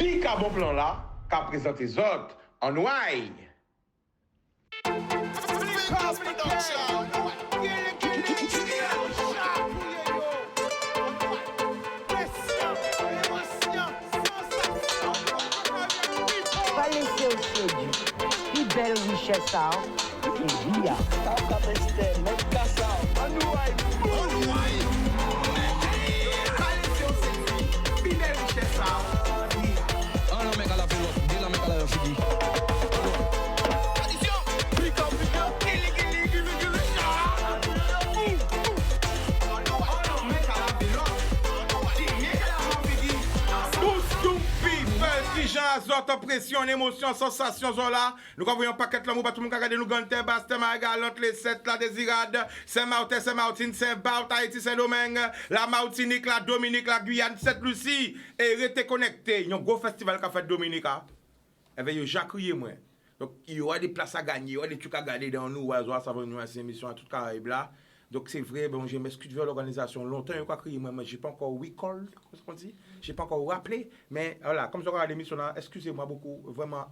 Bika bon plan là, qu'a présenté les autres en noir. Pas laisser au séduit. Plus belle richesse, et via. Azote, pression, émotion, sensation sont là. Nous voyons un paquet de l'amour, tout le monde regarde nous gante, Basté, Margalante, les 7, la Désirade, Saint-Martin, Saint-Martin, Saint-Barth, Haïti, Saint-Domingue, la Martinique, la Dominique, la Guyane, Sainte-Lucie, et restez connectés. Il y a un gros festival qu'a fait Dominique. Et bien, il y a Jacques moi. Donc, il y aura des places à gagner, il y aura des trucs à gagner dans nous, ça va nous à ces émissions à toute Caraïbe là. Donc c'est vrai, bon, je m'excuse de l'organisation. Longtemps, il y a crié, moi, je n'ai pas encore recall, comment on dit? Je n'ai pas encore rappelé. Mais voilà, comme je regarde l'émission là, excusez-moi beaucoup, vraiment,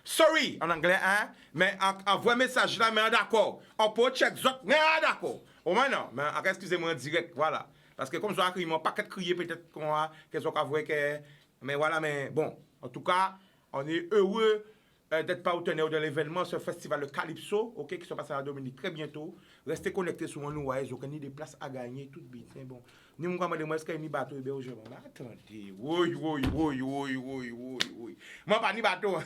sorry en anglais, hein? Mais envoie un message là, mais d'accord. On peut check zot, mais d'accord. Au moins non, mais excusez-moi en direct, voilà. Parce que comme je regarde, mon paquet de crier peut-être qu'on a, qu'elles ont avoué que. Mais voilà, mais bon, en tout cas, on est heureux d'être partenaire de l'événement, ce festival, le Calypso, ok, qui se passe à la Dominique très bientôt. Restez connectés sur nous, ouais, ils ont des places à gagner, tout vite. C'est bon. Nous, nous, moi, est-ce qu'il y a un bateau, et bien, je vais attendez, oui. Moi, pas ni bateau.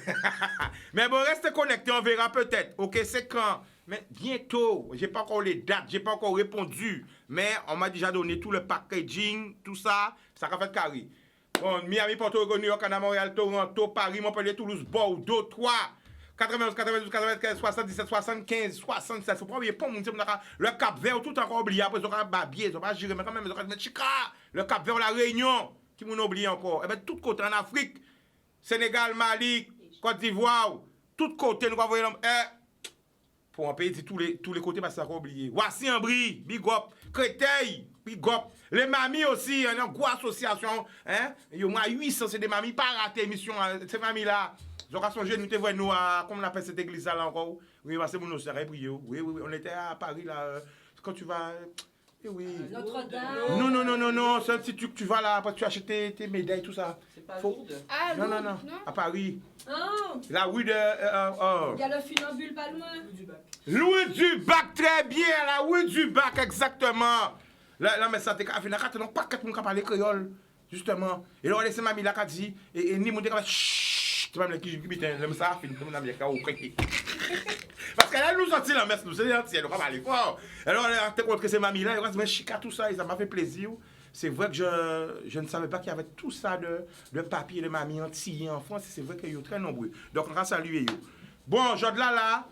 Mais bon, restez connectés, on verra peut-être, ok, c'est quand? Mais bientôt, j'ai pas encore les dates, j'ai pas encore répondu, mais on m'a déjà donné tout le packaging, tout ça, ça va faire carré. Bon, Miami, Porto Rico, New York, Canada, Montréal, Toronto, Paris, Montpellier, Toulouse, Bordeaux, 3, 91, 92, 95, 77, 75, 67. Faut pas oublier, le Cap Vert, tout encore oublié. Après, ils ont babier, ils ont pas géré, mais quand même, ils ont Chica, le Cap Vert, la Réunion, qui m'ont oublié encore. Et bien, tout côté en Afrique, Sénégal, Mali, Côte d'Ivoire, tout côté, nous avons pour un pays de tous les côtés, parce que ça a oublié. Voici un bris, big up, Créteil, big up. Les mamies aussi, il y a une grosse association. Hein? Il y a au moins 800, c'est des mamies, pas rater l'émission, ces mamies-là. Ils ont changé, nous te nous à, comment on appelle cette église-là encore? Oui, parce que nous sommes prier. Oui, on était à Paris, là. Quand tu vas. Oui. Notre-Dame. Non, c'est un petit truc, tu vas là, après tu achètes tes médailles, tout ça. C'est pas Lourdes. Ah, Non, non. à Paris. Oh. La rue de. Il y a le funambule pas loin. Louis du Bac, très bien, la rue du Bac, exactement. Là, mais ça, t'es qu'à finir, non, pas quatre personnes qui parlent créole, justement. Et là, on laisse mamie là qui dit, et ni mon décapé, chut, tu vas me dire qui putain, j'aime ça, fin, comme on a bien qu'à au parce qu'elle a nous sorti la messe, nous, c'est entier, nous, on va aller fort. Alors, on a rencontré ces mamies là, et on dit, mais chica, tout ça, et ça m'a fait plaisir. C'est vrai que je ne savais pas qu'il y avait tout ça de papier de mamie entier en France, c'est vrai qu'il y a très nombreux. Donc, on va saluer. Bon, je là,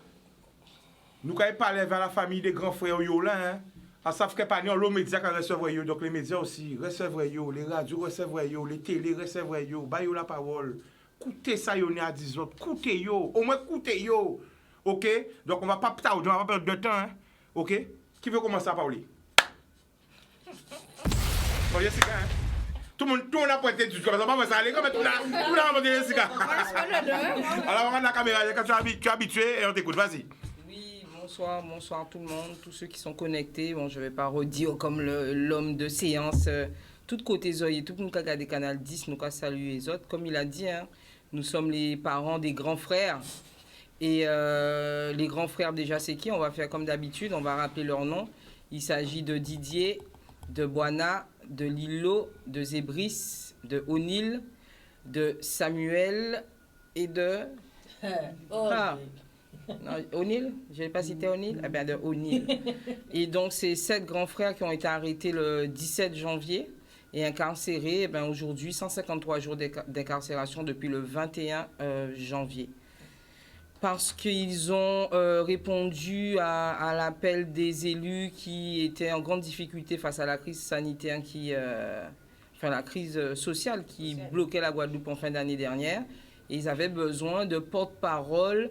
nous, quand il parlait vers la famille des grands frères, là, hein, à savent que pas les médias qui recevront, donc les médias aussi recevront, les radios recevront, les télé recevront, bah yo la parole. Écoutez ça, yo, à 10 autres, écoutez yo, au moins écoutez yo. Ok? Donc on va pas tarder, on va pas perdre de temps, hein? Ok? Qui veut commencer à parler? Bon, Jessica, hein? Tout le monde a pointé du comme ça, pas ça, les gars, mais tout le monde a pointé Jessica. Alors on regarde la caméra, quand tu es habitué, et on t'écoute, vas-y. Bonsoir tout le monde, tous ceux qui sont connectés. Bon, je ne vais pas redire comme l'homme de séance. Tout côté Zoé, tout le monde qui regarde des canal 10, nous avons salué les autres. Comme il a dit, hein, nous sommes les parents des grands frères. Et les grands frères, déjà, c'est qui? On va faire comme d'habitude, on va rappeler leur nom. Il s'agit de Didier, de Boana, de Lilo, de Zébris, de O'Neill, de Samuel et de... O'Neill, je n'ai pas cité O'Neill, eh bien de O'Neill. Et donc, c'est 7 grands frères qui ont été arrêtés le 17 janvier et incarcérés, eh bien, aujourd'hui, 153 jours d'incarcération depuis le 21 janvier. Parce qu'ils ont répondu à l'appel des élus qui étaient en grande difficulté face à la crise sanitaire, la crise sociale qui bloquait la Guadeloupe en fin d'année dernière. Et ils avaient besoin de porte-parole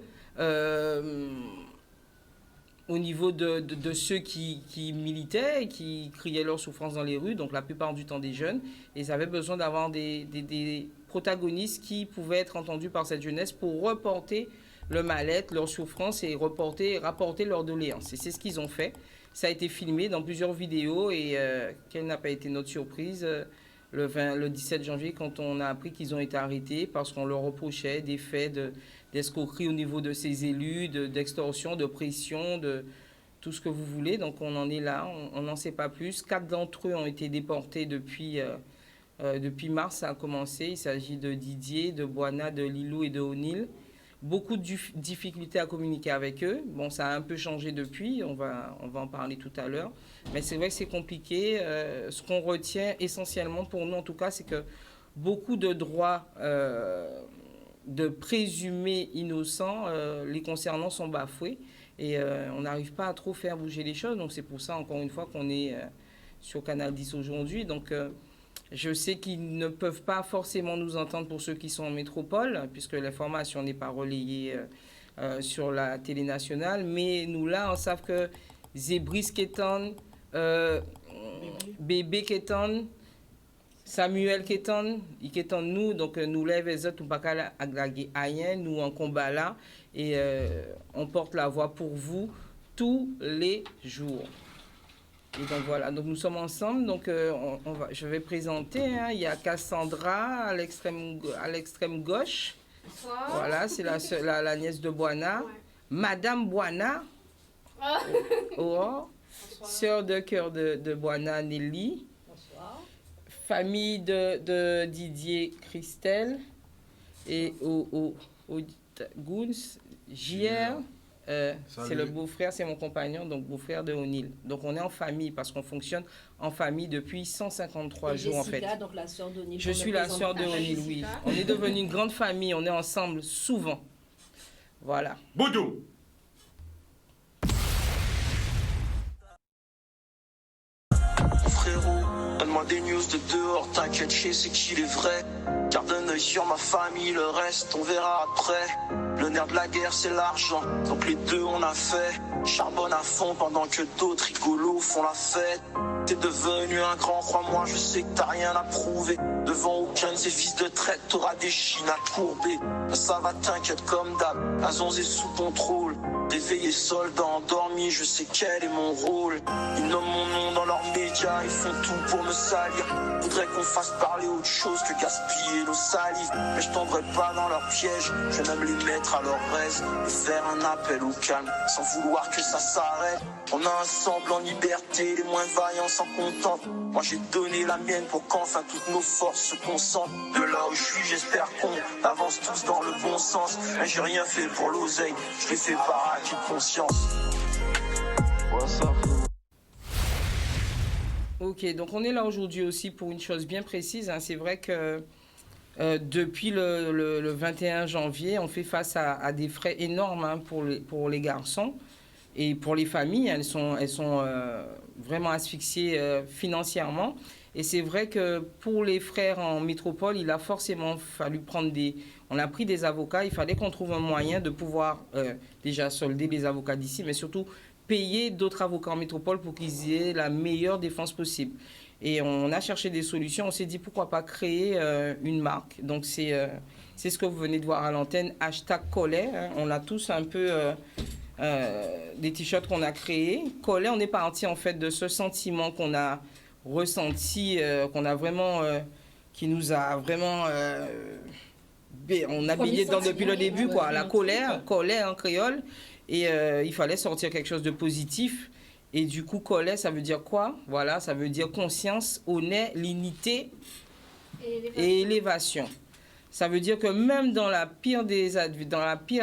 au niveau de ceux qui militaient et qui criaient leur souffrance dans les rues, donc la plupart du temps des jeunes. Et ils avaient besoin d'avoir des protagonistes qui pouvaient être entendus par cette jeunesse pour reporter le mal-être, leur souffrance et rapporter leurs doléances. Et c'est ce qu'ils ont fait. Ça a été filmé dans plusieurs vidéos et quelle n'a pas été notre surprise le 17 janvier quand on a appris qu'ils ont été arrêtés parce qu'on leur reprochait des faits d'escroquerie au niveau de ces élus, d'extorsion, de pression, de tout ce que vous voulez. Donc on en est là, on n'en sait pas plus. 4 d'entre eux ont été déportés depuis mars, ça a commencé. Il s'agit de Didier, de Boana, de Lilou et de O'Neill. Beaucoup de difficultés à communiquer avec eux. Bon, ça a un peu changé depuis, on va en parler tout à l'heure. Mais c'est vrai que c'est compliqué. Ce qu'on retient essentiellement pour nous, en tout cas, c'est que beaucoup de droits de présumés innocents, les concernant, sont bafoués. Et on n'arrive pas à trop faire bouger les choses. Donc c'est pour ça, encore une fois, qu'on est sur Canal 10 aujourd'hui. Donc je sais qu'ils ne peuvent pas forcément nous entendre pour ceux qui sont en métropole, puisque l'information n'est pas relayée sur la télé nationale. Mais nous, là, on sait que Zébris Ketan, Bébé Ketan, Samuel Ketan, il Ketan nous, donc nous lève les autres, ou pas qu'à rien, nous en combat là, et on porte la voix pour vous tous les jours. Et donc voilà, donc nous sommes ensemble, donc je vais présenter, hein, il y a Cassandra à l'extrême gauche. Bonsoir. Voilà, c'est la nièce de Boana. Ouais. Madame Boana, sœur de cœur de Boana, Nelly. Bonsoir. Famille de Didier, Christelle. Et Goons, JR. C'est le beau-frère, c'est mon compagnon, donc beau-frère de O'Neill. Donc on est en famille parce qu'on fonctionne en famille depuis 153 jours en fait. Donc la sœur d'O'Neill. Je suis la sœur de O'Neill, oui. On est devenu une grande famille, on est ensemble souvent. Voilà. Boudou. Frérot, donne-moi des news de dehors, t'inquiète, je sais qu'il est vrai. Garde un œil sur ma famille, le reste on verra après. Le nerf de la guerre c'est l'argent, donc les deux on a fait. Charbonne à fond pendant que d'autres rigolos font la fête. T'es devenu un grand, crois-moi, je sais que t'as rien à prouver. Devant aucun de ces fils de traite, t'auras des chines à courber. Ça va, t'inquiète comme d'hab, la zonze est sous contrôle. Réveillé soldat endormi, je sais quel est mon rôle. Ils nomment mon nom dans leurs médias, ils font tout pour me salir. Voudraient qu'on fasse parler autre chose que gaspiller nos salives. Mais je tomberai pas dans leur piège, je vais même les mettre à leur aise. Et faire un appel au calme, sans vouloir que ça s'arrête. On a un ensemble en liberté, les moins vaillants s'en contentent. Moi j'ai donné la mienne pour qu'enfin toutes nos forces se concentrent. De là où je suis, j'espère qu'on avance tous dans le bon sens. Mais j'ai rien fait pour l'oseille, je l'ai fait par acquis de conscience. Ok, donc on est là aujourd'hui aussi pour une chose bien précise. Hein. C'est vrai que depuis le 21 janvier, on fait face à des frais énormes, hein, pour les garçons. Et pour les familles, elles sont vraiment asphyxiées financièrement. Et c'est vrai que pour les frères en métropole, il a forcément fallu on a pris des avocats. Il fallait qu'on trouve un moyen de pouvoir déjà solder les avocats d'ici, mais surtout payer d'autres avocats en métropole pour qu'ils aient la meilleure défense possible. Et on a cherché des solutions. On s'est dit pourquoi pas créer une marque. Donc c'est ce que vous venez de voir à l'antenne, #Collet. Hein. On a tous un peu... des t-shirts qu'on a créés. Collet, on est parti en fait de ce sentiment qu'on a ressenti, qui nous a vraiment, on a baigné dedans depuis le début, quoi. La colère en créole, et il fallait sortir quelque chose de positif. Et du coup, collet, ça veut dire quoi? Voilà, ça veut dire conscience, honneur, l'unité et élévation. Ça veut dire que même dans la pire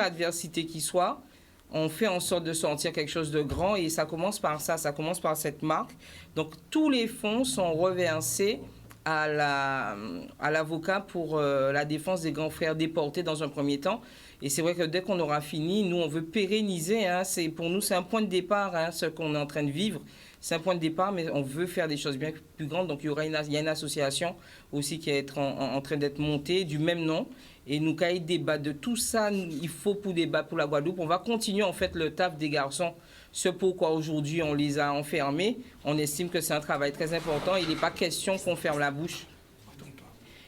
adversité qui soit, on fait en sorte de sortir quelque chose de grand et ça commence par ça, ça commence par cette marque. Donc tous les fonds sont reversés à l'avocat pour la défense des grands frères déportés dans un premier temps. Et c'est vrai que dès qu'on aura fini, nous on veut pérenniser, hein, pour nous c'est un point de départ, hein, ce qu'on est en train de vivre. C'est un point de départ, mais on veut faire des choses bien plus grandes. Donc il y a une association aussi qui est en train d'être montée du même nom. Et nous, quand il débat de tout ça, il faut pour débattre pour la Guadeloupe. On va continuer en fait le taf des garçons. Ce pourquoi aujourd'hui on les a enfermés. On estime que c'est un travail très important. Il n'est pas question qu'on ferme la bouche.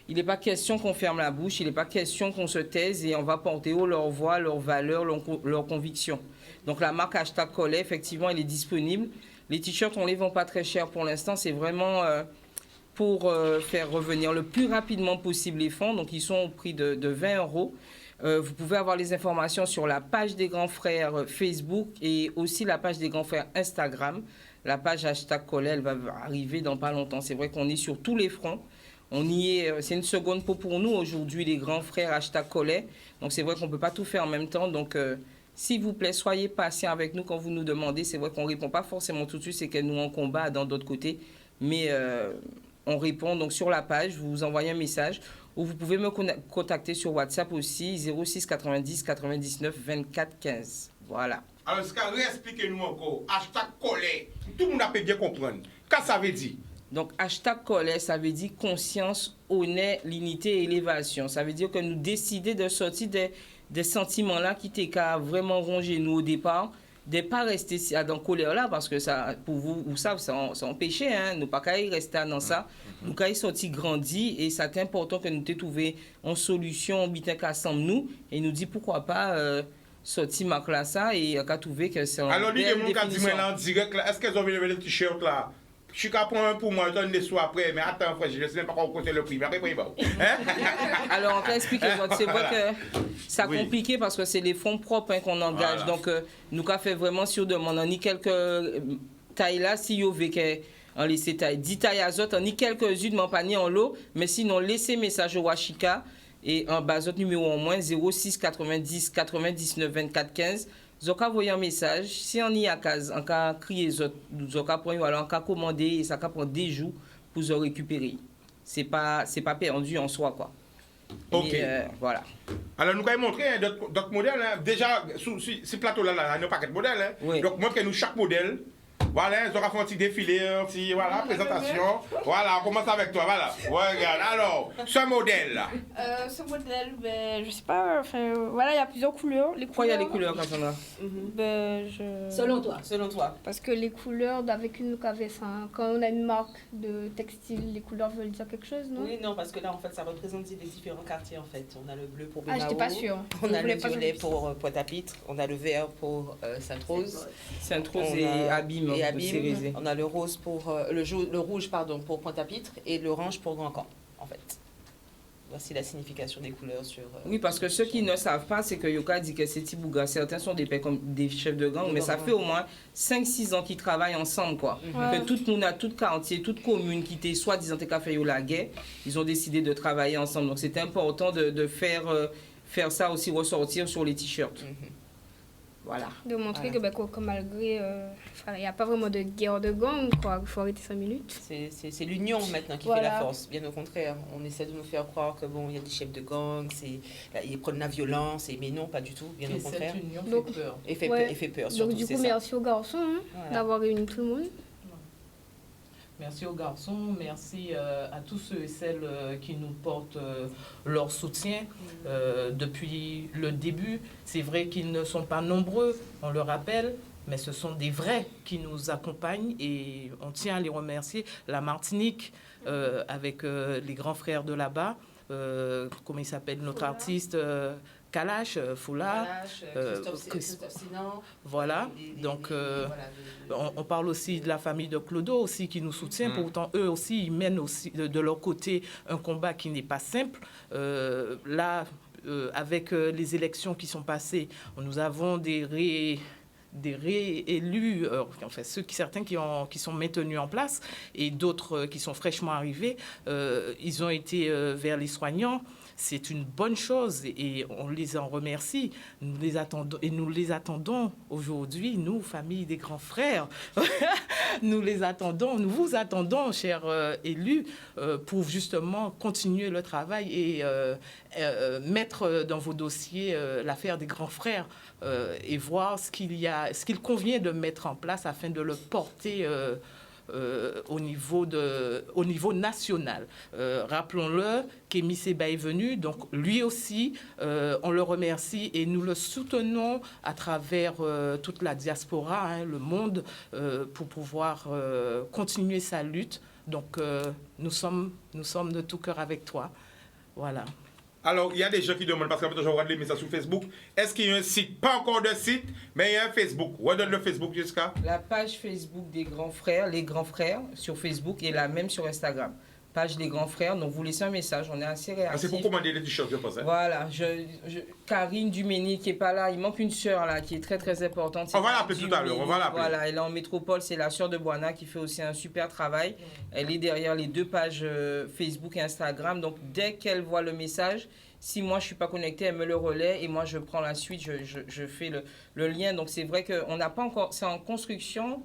Il n'est pas question qu'on ferme la bouche. Il n'est pas question qu'on se taise et on va porter haut leur voix, leurs valeurs, leurs convictions. Donc la marque #Collet, effectivement, elle est disponible. Les t-shirts, on ne les vend pas très cher pour l'instant. C'est vraiment pour faire revenir le plus rapidement possible les fonds. Donc ils sont au prix de 20 €. Vous pouvez avoir les informations sur la page des grands frères Facebook et aussi la page des grands frères Instagram. La page #Collet, elle va arriver dans pas longtemps. C'est vrai qu'on est sur tous les fronts. On y est, c'est une seconde peau pour nous aujourd'hui, les grands frères #Collet. Donc c'est vrai qu'on ne peut pas tout faire en même temps. Donc s'il vous plaît, soyez patients avec nous quand vous nous demandez. C'est vrai qu'on ne répond pas forcément tout de suite, c'est que nous en combat dans d'autres côtés. Mais on répond donc sur la page, vous vous envoyez un message ou vous pouvez me contacter sur WhatsApp aussi, 06 90 99 24 15. Voilà. Alors, réexpliquez-nous encore. #Collet. Tout le monde a pu bien comprendre. Qu'est-ce que ça veut dire? Donc, #Collet, ça veut dire conscience, honneur, l'unité et élévation. Ça veut dire que nous décidons de sortir des sentiments-là qui étaient vraiment rongés nous au départ, de ne pas rester dans colère-là, parce que ça, pour vous, vous savez, c'est un péché, hein, nous pas qu'à y rester dans ça. Nous qu'à y sortir grandi, et c'est important que nous t'ayons trouvé une solution, bien qu'ensemble nous, et nous dit pourquoi pas sortir ma classe ça, et qu'à trouver que c'est alors, lui, il y a dit en direct, est-ce qu'ils ont vu le t-shirt là? Je suis qu'à prendre un pour moi, je donne des sous après, mais attends, frère, je ne sais même pas comment compter le prix, mais après, il va. Alors, on t'a expliqué, c'est vrai que c'est compliqué parce que c'est les fonds propres qu'on engage. Donc, nous avons fait vraiment sur demande. On a quelques tailles là, si vous voulez on laisse taille 10 tailles azote, on a quelques-unes de panier en lot, mais sinon, laissez message au Washika et en bas, numéro au moins 06 90 99 24 15. Zoka voyez un message, si on y a case, on a crié Zoka pour ou alors on a commandé et ça prend des jours pour se récupérer. C'est pas perdu en soi quoi. Ok. Et, voilà. Alors nous allons montrer d'autres modèles. Hein. Déjà, sur ce plateau-là, il y a un paquet de modèles. Hein. Oui. Donc montrez-nous chaque modèle. Voilà, ils auront fait un petit défilé, un petit présentation. Voilà, on commence avec toi. Voilà. Ouais, regarde. Alors, ce modèle-là. Ce modèle, ben, je sais pas, enfin, voilà, il y a plusieurs couleurs. Pourquoi il y a les couleurs, Cassandra? Selon toi. Selon toi. Parce que les couleurs, avec une quand on a une marque de textile, les couleurs veulent dire quelque chose, non? Oui, non, parce que là, en fait, ça représente les différents quartiers, en fait. On a le bleu pour Bémao. Ah, j'étais pas sûre. On a le violet pour Pointe-à-Pitre. On a le vert pour Sainte-Rose. Sainte-Rose et Abîme. On a le rose pour le rouge pardon pour Pointe-à-Pitre et l'orange pour Grand Camp en fait. Voici la signification des couleurs sur. Oui, parce que ceux qui ne savent pas, c'est que Yoka dit que c'est Tibouga. Certains sont comme des chefs de gang, mais ça fait au moins 5-6 ans qu'ils travaillent ensemble, quoi. Ouais. Que tout le monde, tout quartier, toute commune qui était soi-disant fait la guerre, ils ont décidé de travailler ensemble. Donc c'est important de faire ça aussi ressortir sur les t-shirts. Voilà. De montrer que malgré, il n'y a pas vraiment de guerre de gang, quoi. Il faut arrêter 5 minutes. C'est l'union maintenant qui fait la force. Bien au contraire, on essaie de nous faire croire que bon, il y a des chefs de gang, ils prennent la violence, mais non, pas du tout. Bien au contraire. Cette union Donc, fait peur. Et fait peur. Donc Surtout, du coup, c'est merci aux garçons d'avoir réuni tout le monde. Merci aux garçons, merci à tous ceux et celles qui nous portent leur soutien depuis le début. C'est vrai qu'ils ne sont pas nombreux, on le rappelle, mais ce sont des vrais qui nous accompagnent et on tient à les remercier. La Martinique, avec les grands frères de là-bas, comment il s'appelle, notre artiste Kalash, Foula, Christophe Sinan. voilà, donc on parle aussi de la famille de Clodo aussi qui nous soutient. Pourtant, eux aussi, ils mènent aussi de leur côté un combat qui n'est pas simple. Là, avec les élections qui sont passées, nous avons des réélus, enfin certains qui sont maintenus en place et d'autres qui sont fraîchement arrivés. Ils ont été vers les soignants. C'est une bonne chose et on les en remercie. Nous les attendons aujourd'hui, nous, famille des grands frères. Nous vous attendons, chers élus, pour justement continuer le travail et mettre dans vos dossiers l'affaire des grands frères et voir ce qu'il convient de mettre en place afin de le porter au niveau national. Rappelons-le qu'Émy Seba est venu, donc lui aussi, on le remercie et nous le soutenons à travers toute la diaspora, hein, le monde, pour pouvoir continuer sa lutte. Donc, nous sommes de tout cœur avec toi. Voilà. Alors, il y a des gens qui demandent, parce que je regarde les messages sur Facebook, est-ce qu'il y a un site? Pas encore de site, mais il y a un Facebook. Redonne le Facebook, Jessica. La page Facebook des grands frères, les grands frères, sur Facebook et la même sur Instagram. Page des grands frères, donc vous laissez un message, on est assez réactifs. C'est pour commander les t-shirts, je pense. Hein? Voilà, Karine Dumény qui n'est pas là, il manque une sœur là qui est très très importante. On va l'appeler tout à l'heure, on va l'appeler. Voilà, elle est en métropole, c'est la sœur de Boana qui fait aussi un super travail. Elle est derrière les 2 pages Facebook et Instagram, donc dès qu'elle voit le message, si moi je ne suis pas connectée, elle me le relaie et moi je prends la suite, je fais le lien. Donc c'est vrai qu'on n'a pas encore, c'est en construction.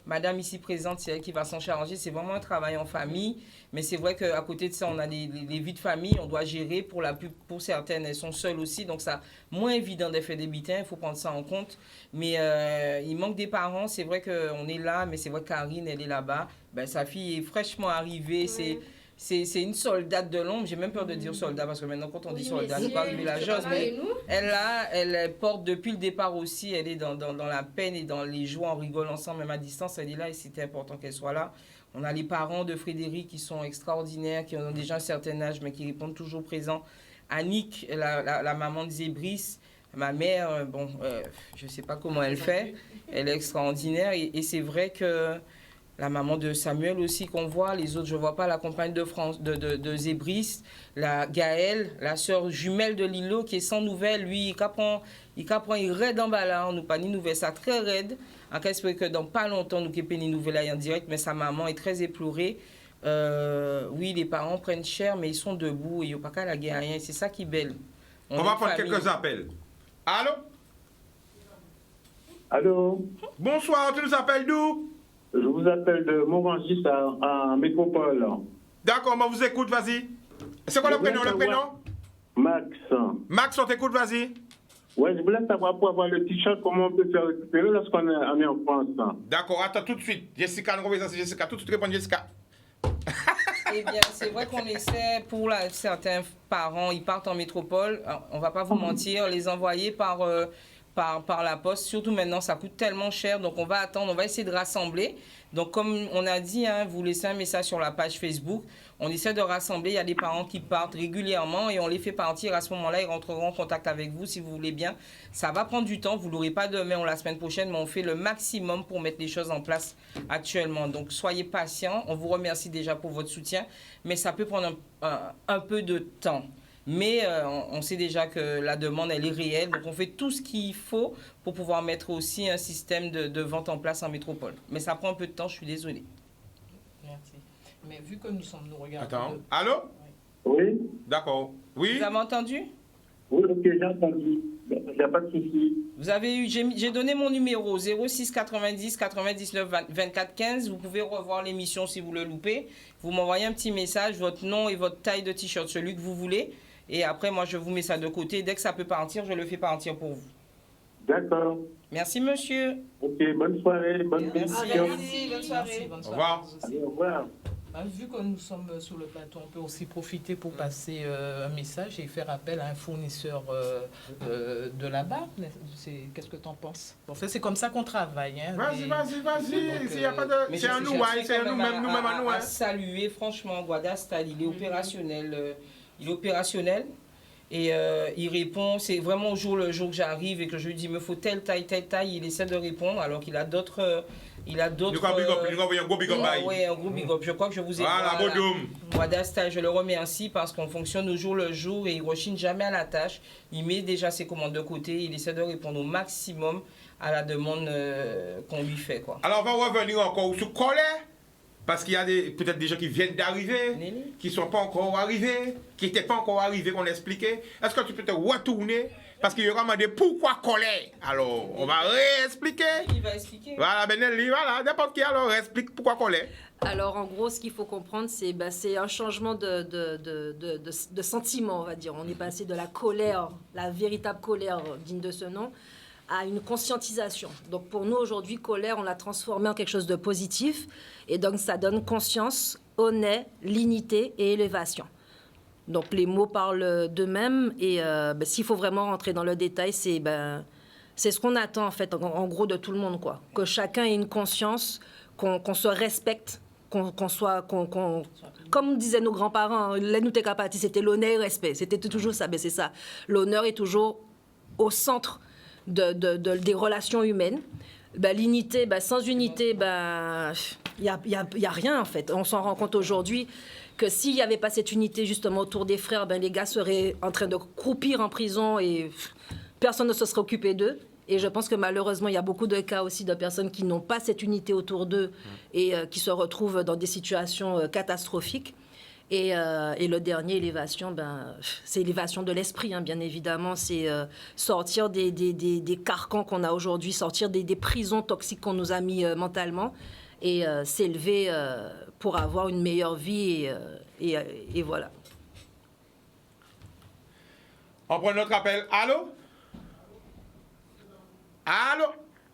Madame ici présente, c'est elle qui va s'en charger. C'est vraiment un travail en famille. Mais c'est vrai qu'à côté de ça, on a les vies de famille. On doit gérer. Pour certaines, elles sont seules aussi. Donc, ça moins évident d'effet des bitins. Il faut prendre ça en compte. Mais il manque des parents. C'est vrai qu'on est là. Mais c'est vrai que Karine, elle est là-bas. Ben, sa fille est fraîchement arrivée. C'est une soldate de l'ombre. J'ai même peur de dire soldat parce que maintenant, quand on dit soldat, c'est pas arrivé la chose. Mais elle porte depuis le départ aussi. Elle est dans la peine et dans les joies. On rigole ensemble, même à distance. Elle est là et c'était important qu'elle soit là. On a les parents de Frédéric qui sont extraordinaires, qui ont déjà un certain âge, mais qui répondent toujours présents. Annick, la maman de Zébris, ma mère, je ne sais pas comment elle fait. Elle est extraordinaire et c'est vrai que la maman de Samuel aussi qu'on voit, les autres je ne vois pas, la compagne de Zébris, la Gaëlle, la sœur jumelle de Lilo qui est sans nouvelles, lui il raide en bas là, on nous pas ni nouvelles, ça très raide. En cas que dans pas longtemps nous n'avons pas ni nouvelles en direct, mais sa maman est très éplorée. Oui, les parents prennent cher, mais ils sont debout et il n'y a pas qu'à la guerre, c'est ça qui est belle. On va prendre quelques appels. Allô? Allô? Bonsoir, tu nous appelles d'où? Je vous appelle de Morangis à Métropole. D'accord, on vous écoute, vas-y. C'est quoi le prénom? Max. Max, on t'écoute, vas-y. Ouais, je voulais savoir pour avoir le t-shirt, comment on peut faire récupérer lorsqu'on est en France. D'accord, attends tout de suite. Jessica, nous revenons, c'est Jessica. Tout de suite, répondre Jessica. Eh bien, c'est vrai qu'on essaie, pour certains parents, ils partent en métropole, on ne va pas vous mentir, les envoyer par la poste, surtout maintenant, ça coûte tellement cher, donc on va attendre, on va essayer de rassembler. Donc comme on a dit, hein, vous laissez un message sur la page Facebook, on essaie de rassembler, il y a des parents qui partent régulièrement et on les fait partir, à ce moment-là, ils rentreront en contact avec vous si vous voulez bien. Ça va prendre du temps, vous ne l'aurez pas demain ou la semaine prochaine, mais on fait le maximum pour mettre les choses en place actuellement. Donc soyez patients, on vous remercie déjà pour votre soutien, mais ça peut prendre un peu de temps. Mais on sait déjà que la demande, elle est réelle. Donc, on fait tout ce qu'il faut pour pouvoir mettre aussi un système de vente en place en métropole. Mais ça prend un peu de temps, je suis désolée. Merci. Mais vu que nous regardons... Attends. Allô? Oui? D'accord. Oui? Vous avez entendu? Oui, ok, j'ai entendu. Il n'y a pas de souci. Vous avez eu... J'ai donné mon numéro, 06 90 99 24 15. Vous pouvez revoir l'émission si vous le loupez. Vous m'envoyez un petit message, votre nom et votre taille de t-shirt, celui que vous voulez. Et après, moi, je vous mets ça de côté. Dès que ça peut partir, je le fais partir pour vous. D'accord. Merci, monsieur. Ok, bonne soirée, bonne émission. Merci, bonne soirée. Bonne Au revoir. Au revoir. Vu que nous sommes sur le plateau, on peut aussi profiter pour passer un message et faire appel à un fournisseur de là-bas. Qu'est-ce que tu en penses? En fait, c'est comme ça qu'on travaille. Hein, Vas-y. S'il n'y a pas de... C'est un nous, c'est nous-mêmes à nous. À saluer, franchement, Guadastal, il est opérationnel. Il est opérationnel et il répond. C'est vraiment au jour le jour que j'arrive et que je lui dis, il me faut telle taille. Il essaie de répondre alors qu'il a d'autres... Il a d'autres... Il a un gros big up. Oui, un gros big up. Je crois que je vous ai... Voilà, Bodoum. Wadasta, je le remercie parce qu'on fonctionne au jour le jour et il ne rechigne jamais à la tâche. Il met déjà ses commandes de côté. Il essaie de répondre au maximum à la demande qu'on lui fait, quoi. Alors, on va revenir encore sur colère. Parce qu'il y a peut-être des gens qui viennent d'arriver, qui ne sont pas encore arrivés, qui n'étaient pas encore arrivés, qu'on expliquait. Est-ce que tu peux te retourner? Parce qu'il y aura demandé pourquoi colère. Alors, on va réexpliquer. Il va expliquer. Voilà, Benelli, voilà, n'importe qui, alors explique pourquoi colère. Alors, en gros, ce qu'il faut comprendre, c'est un changement de sentiment, on va dire. On est passé de la colère, la véritable colère digne de ce nom, à une conscientisation. Donc pour nous aujourd'hui, colère, on l'a transformé en quelque chose de positif et donc ça donne conscience, honnête, lignité et élévation. Donc les mots parlent d'eux-mêmes et s'il faut vraiment rentrer dans le détail, c'est ce qu'on attend en fait, en gros de tout le monde, quoi. Que chacun ait une conscience, qu'on se respecte, qu'on soit, comme disaient nos grands-parents, c'était l'honneur et le respect. C'était toujours ça, c'est ça. L'honneur est toujours au centre des relations humaines. L'unité, sans unité, y a rien en fait. On s'en rend compte aujourd'hui que s'il n'y avait pas cette unité justement autour des frères, les gars seraient en train de croupir en prison et personne ne se serait occupé d'eux. Et je pense que malheureusement, il y a beaucoup de cas aussi de personnes qui n'ont pas cette unité autour d'eux et qui se retrouvent dans des situations catastrophiques. Et le dernier, élévation, c'est élévation de l'esprit, bien évidemment. C'est sortir des carcans qu'on a aujourd'hui, sortir des prisons toxiques qu'on nous a mis mentalement et s'élever pour avoir une meilleure vie. Et voilà. On prend notre appel. Allô? Allô?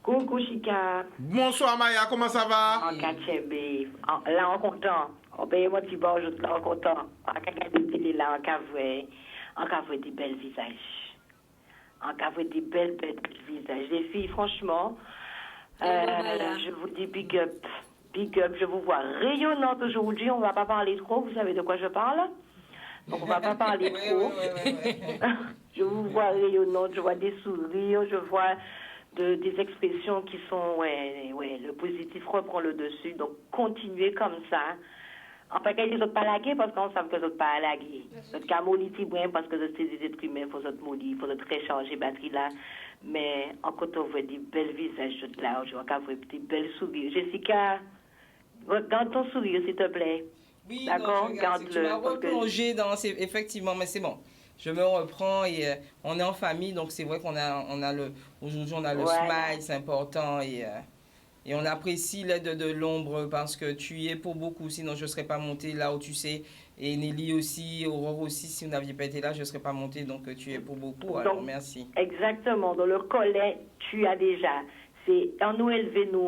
Coucou Chica. Bonsoir Maya, comment ça va? En Kachebe. Là, on est content. On paye mon petit bon, là, on est content. On a télé là, on a vu des belles visages. On a vu des belles visages. Les filles, franchement, je vous dis big up. Big up, je vous vois rayonnante aujourd'hui. On ne va pas parler trop, vous savez de quoi je parle? Donc, on ne va pas parler trop. Je vous vois rayonnante, je vois des sourires, je vois des expressions qui sont, le positif reprend le dessus. Donc, continuez comme ça. En fait, les autres pas laguer parce qu'on sait que les autres pas laguer. Notre cas moliti parce que c'est des êtres humains, il faut être molli, il faut être recharger batterie là. Mais en quand on voit des belles visages de là, je vois qu'on voit des belles sourires. Jessica, garde ton sourire s'il te plaît. Oui, d'accord, garde-le. Tu m'as replongé dans effectivement, mais c'est bon. Je me reprends et on est en famille, donc c'est vrai qu'on aujourd'hui on a le smile, c'est important et on apprécie l'aide de l'ombre parce que tu y es pour beaucoup, sinon je ne serais pas montée là où tu sais. Et Nelly aussi, Aurore aussi, si vous n'aviez pas été là, je ne serais pas montée, donc tu y es pour beaucoup, alors donc, merci. Exactement, dans le collet, tu as déjà, c'est en nous élever, nous,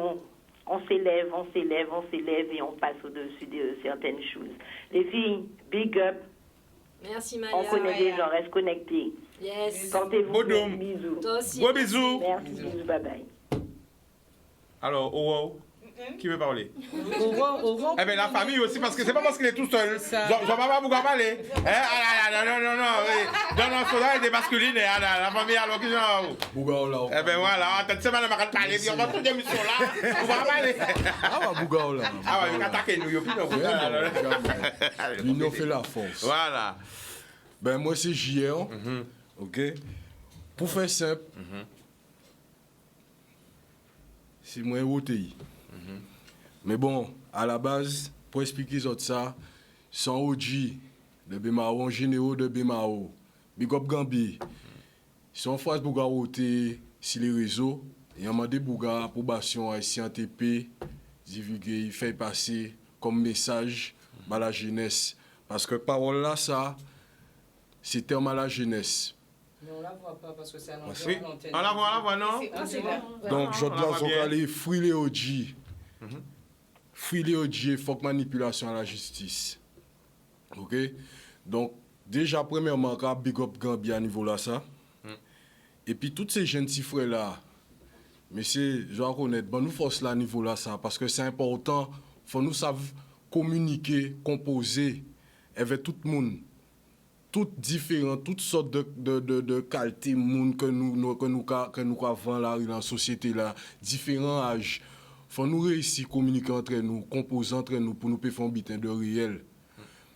on s'élève et on passe au-dessus de certaines choses. Les filles, big up. Merci Maya. On connaît des gens, reste connectés. Yes. Portez-vous bien, bisous. Toi aussi. Gros bisous. Merci, bisous, bye bye. Alors, qui veut parler? Aurore. Eh bien, la famille aussi, parce que c'est pas parce qu'il est tout seul. Je vais pas vous parler. Non, il est masculine. La famille, alors, qui est Bouga là. Eh bien, voilà. T'as mal à parler. On va toute émission là. On va parler. Ah, Bouga là. Ah, ouais, il va attaquer nous. L'union fait la force. Voilà. Ben, moi, c'est JR. OK? Pour faire simple, c'est moi OTI. Mais bon, à la base, pour expliquer ça, sans OG de Bemao, généraux de Bemao, Big Up Gambi, son face Bouga OT sur les réseaux, et on m'a demandé Bouga approbation à SCNTP, divulguer, faire passer comme message à la jeunesse. Parce que parole là, ça, c'est terme à la jeunesse. Mais on la voit pas parce que c'est à l'antenne. Oui, on la voit, non? Donc, je dois aller free les OG. Free les OG et faut que manipulation à la justice. OK? Donc, déjà, premièrement, big up Gambi à niveau là, ça. Et puis, tous ces jeunes petits frères là, monsieur, je dois connaître, nous force là à niveau là, ça, parce que c'est important. Faut nous savoir communiquer, composer avec tout le monde. Toutes différentes, toutes sortes de qualités monde que nous avons là dans la société là, différents âges. Faut nous réussir à communiquer entre nous, composer entre nous pour nous faire un bitin de réel.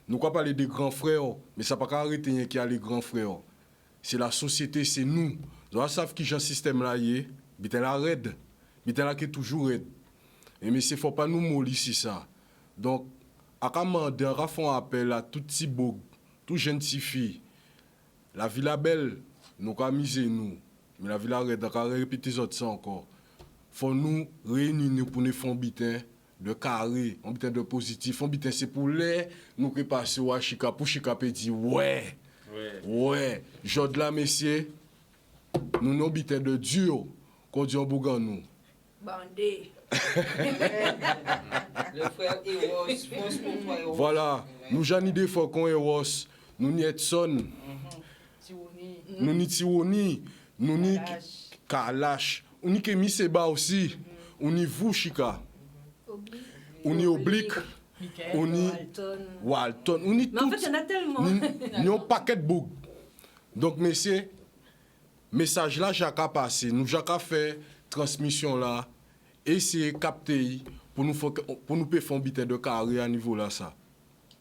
Nous pouvons parler des grands frères, mais ça ne peut pas arrêter qu'il y a les grands frères. C'est la société, c'est nous. Nous savons qui j'ai système là est, bitin la raide, bitin là qui est toujours raide. Mais il ne faut pas nous mollir ici ça. Donc, à commander, à faire un appel à tout petit beau, tout jeune petite fille. La ville belle, nous avons misé nous. Mais la ville raide, on va répéter ça encore. Faut nous réunir pour nous faire un bitin de carré, un bitin de positif. Un bitin, c'est pour les nous qui passons à Chika, pour Chika peut dire ouais. Jod là, messieurs, nous avons un bitin de dur. qu'on dit en Bouganou. Bandé. Le frère Eros, pense pour toi Eros. Voilà, nous Jani des Faucon Eros, nous ni Edson, nous ni Tiwoni, nous ni Kalash, nous ni Kemi Seba aussi, nous ni vous Chika, nous ni Oblique, nous ni Walton, nous ni Mais en fait, il y en a tellement. Nous un paquet de bougs. Donc, messieurs, message là, Jacques passé, nous Jacques fait transmission là, essayer de capter pour nous faire un bité de carré à niveau là ça.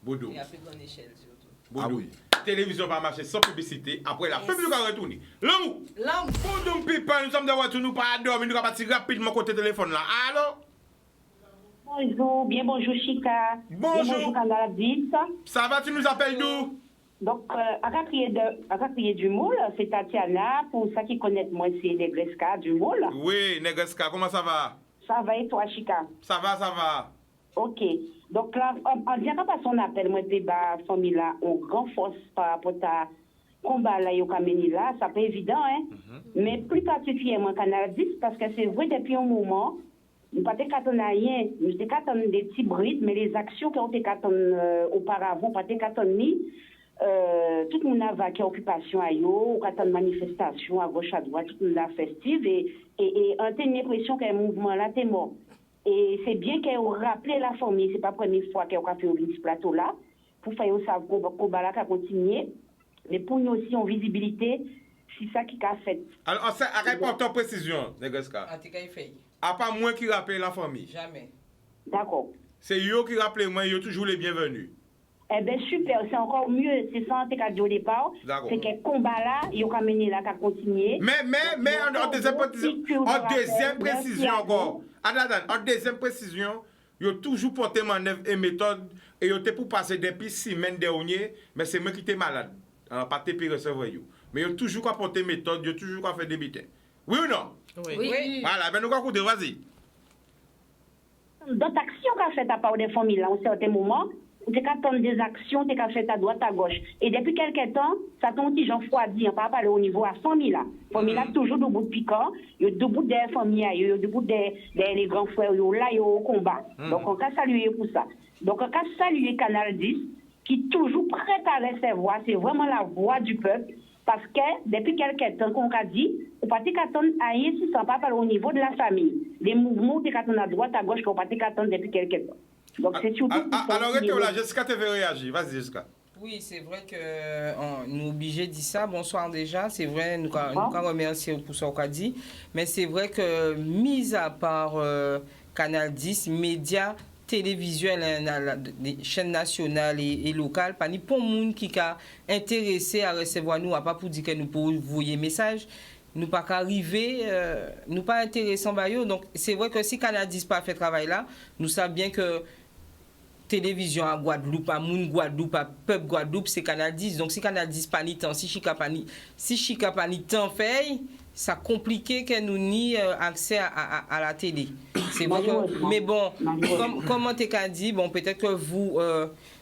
Bodo. Et à plus grande échelle surtout. Bodo. Ah oui. Télévision va marcher sans publicité. Après la public va retourner. L'amour. Bodo people, nous sommes de retour, nous pas dormir, nous allons partir rapidement côté téléphone là. Allô? Bonjour, bien bonjour Chika. Bonjour. Bien bonjour Canal 10. Ça va, tu nous appelles d'où? Donc, à crier du moule, c'est Tatiana. Pour ça qui connaissent moi, c'est Negreska du moule. Oui, Negreska, comment ça va? Ça va et toi, Chika? Ça va, ça va. Ok. Donc là, en disant pas son appel, moi, débat, famille là, en grand force par rapport à combat là, yo kameni là, ça pas évident, hein. Mais plus particulièrement Canal 10, parce que c'est vrai, depuis un moment, nous pas qu'attendre rien, nous pas qu'attendre des petits brides, mais les actions qui ont été qu'attendre auparavant, pas qu'attendre ni tout le monde a vaqué occupation à yo, qu'attendre manifestation à gauche à droite, tout le monde a festive et on a une impression qu'un mouvement là t'es mort. Et c'est bien qu'elle rappelé la famille, c'est pas la première fois qu'elle a fait ce plateau là pour faire ça combat là continuer, mais pour nous aussi en visibilité, c'est ça qui a fait. Alors, c'est à répondre en précision, Negreska. À part moi qui rappelle la famille. Jamais. D'accord. C'est eux qui rappellent moi, ils toujours les bienvenus. Eh bien, super, c'est encore mieux. C'est ça, c'est qu'à dire au départ. C'est que le combat là, il y a mené là, qu'à continuer. Mais, en deuxième précision encore. En deuxième précision, ils ont toujours porté manœuvre et méthode. Et ils ont pour passer depuis 6 semaines dernières, mais c'est moi qui étais malade. Alors, pas te recevoir. Mais ils ont toujours porté méthode, ils ont toujours fait des bêtises. Oui ou non? Oui. Voilà, ben nous allons écouter, vas-y. D'autres actions qu'a fait à part des familles là, en certains moments, tu as des actions, tu as fait à droite, à gauche. Et depuis quelques temps, ça tombe petit gens froidi, on va parler au niveau à famille là. Famille là, toujours debout de piquant, il y a debout des familles, il y a debout des grands frères, il y a là, il y a au combat. Donc on va saluer pour ça. Donc on va saluer Canal 10, qui est toujours prêt à recevoir, c'est vraiment la voix du peuple. Parce que depuis quelques temps, qu'on a dit, on ne peut pas attendre à rien si ça ne va pas au niveau de la famille. Les mouvements, on attendre à droite, à gauche, qu'on ne peut pas attendre depuis quelques temps. Donc c'est surtout. Alors, là, Jessica, tu veux réagir. Vas-y, Jessica. Oui, c'est vrai que nous obligés de dire ça. Bonsoir déjà. C'est vrai, nous remercier pour ce qu'on a dit. Mais c'est vrai que, mis à part Canal 10, médias télévisuels, des chaînes nationales et locales, pas ni pour monde qui a intéressé à recevoir nous, à pas pour dire que nous pouvons envoyer message, nous pas qu'arriver, nous pas intéressant bah yo. Donc c'est vrai que si Canal 10 pas fait travail là, nous savons bien que télévision à Guadeloupe, à Moun Guadeloupe, à Peuple Guadeloupe, c'est Canal 10. Donc si Canal 10 pas ni temps, si Chika pas ni temps fait, ça compliqué que nous ni accès à la télé. C'est vrai que, mais bon, comme tu as dit, bon, peut-être que vous,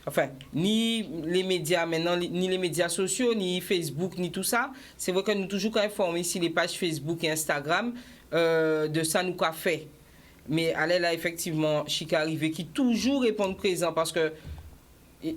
enfin, ni les médias maintenant, ni les médias sociaux, ni Facebook, ni tout ça, c'est vrai que nous toujours informés ici les pages Facebook et Instagram de ça nous qu'a fait. Mais allez là, effectivement, Chika arrivé qui toujours répond présent parce que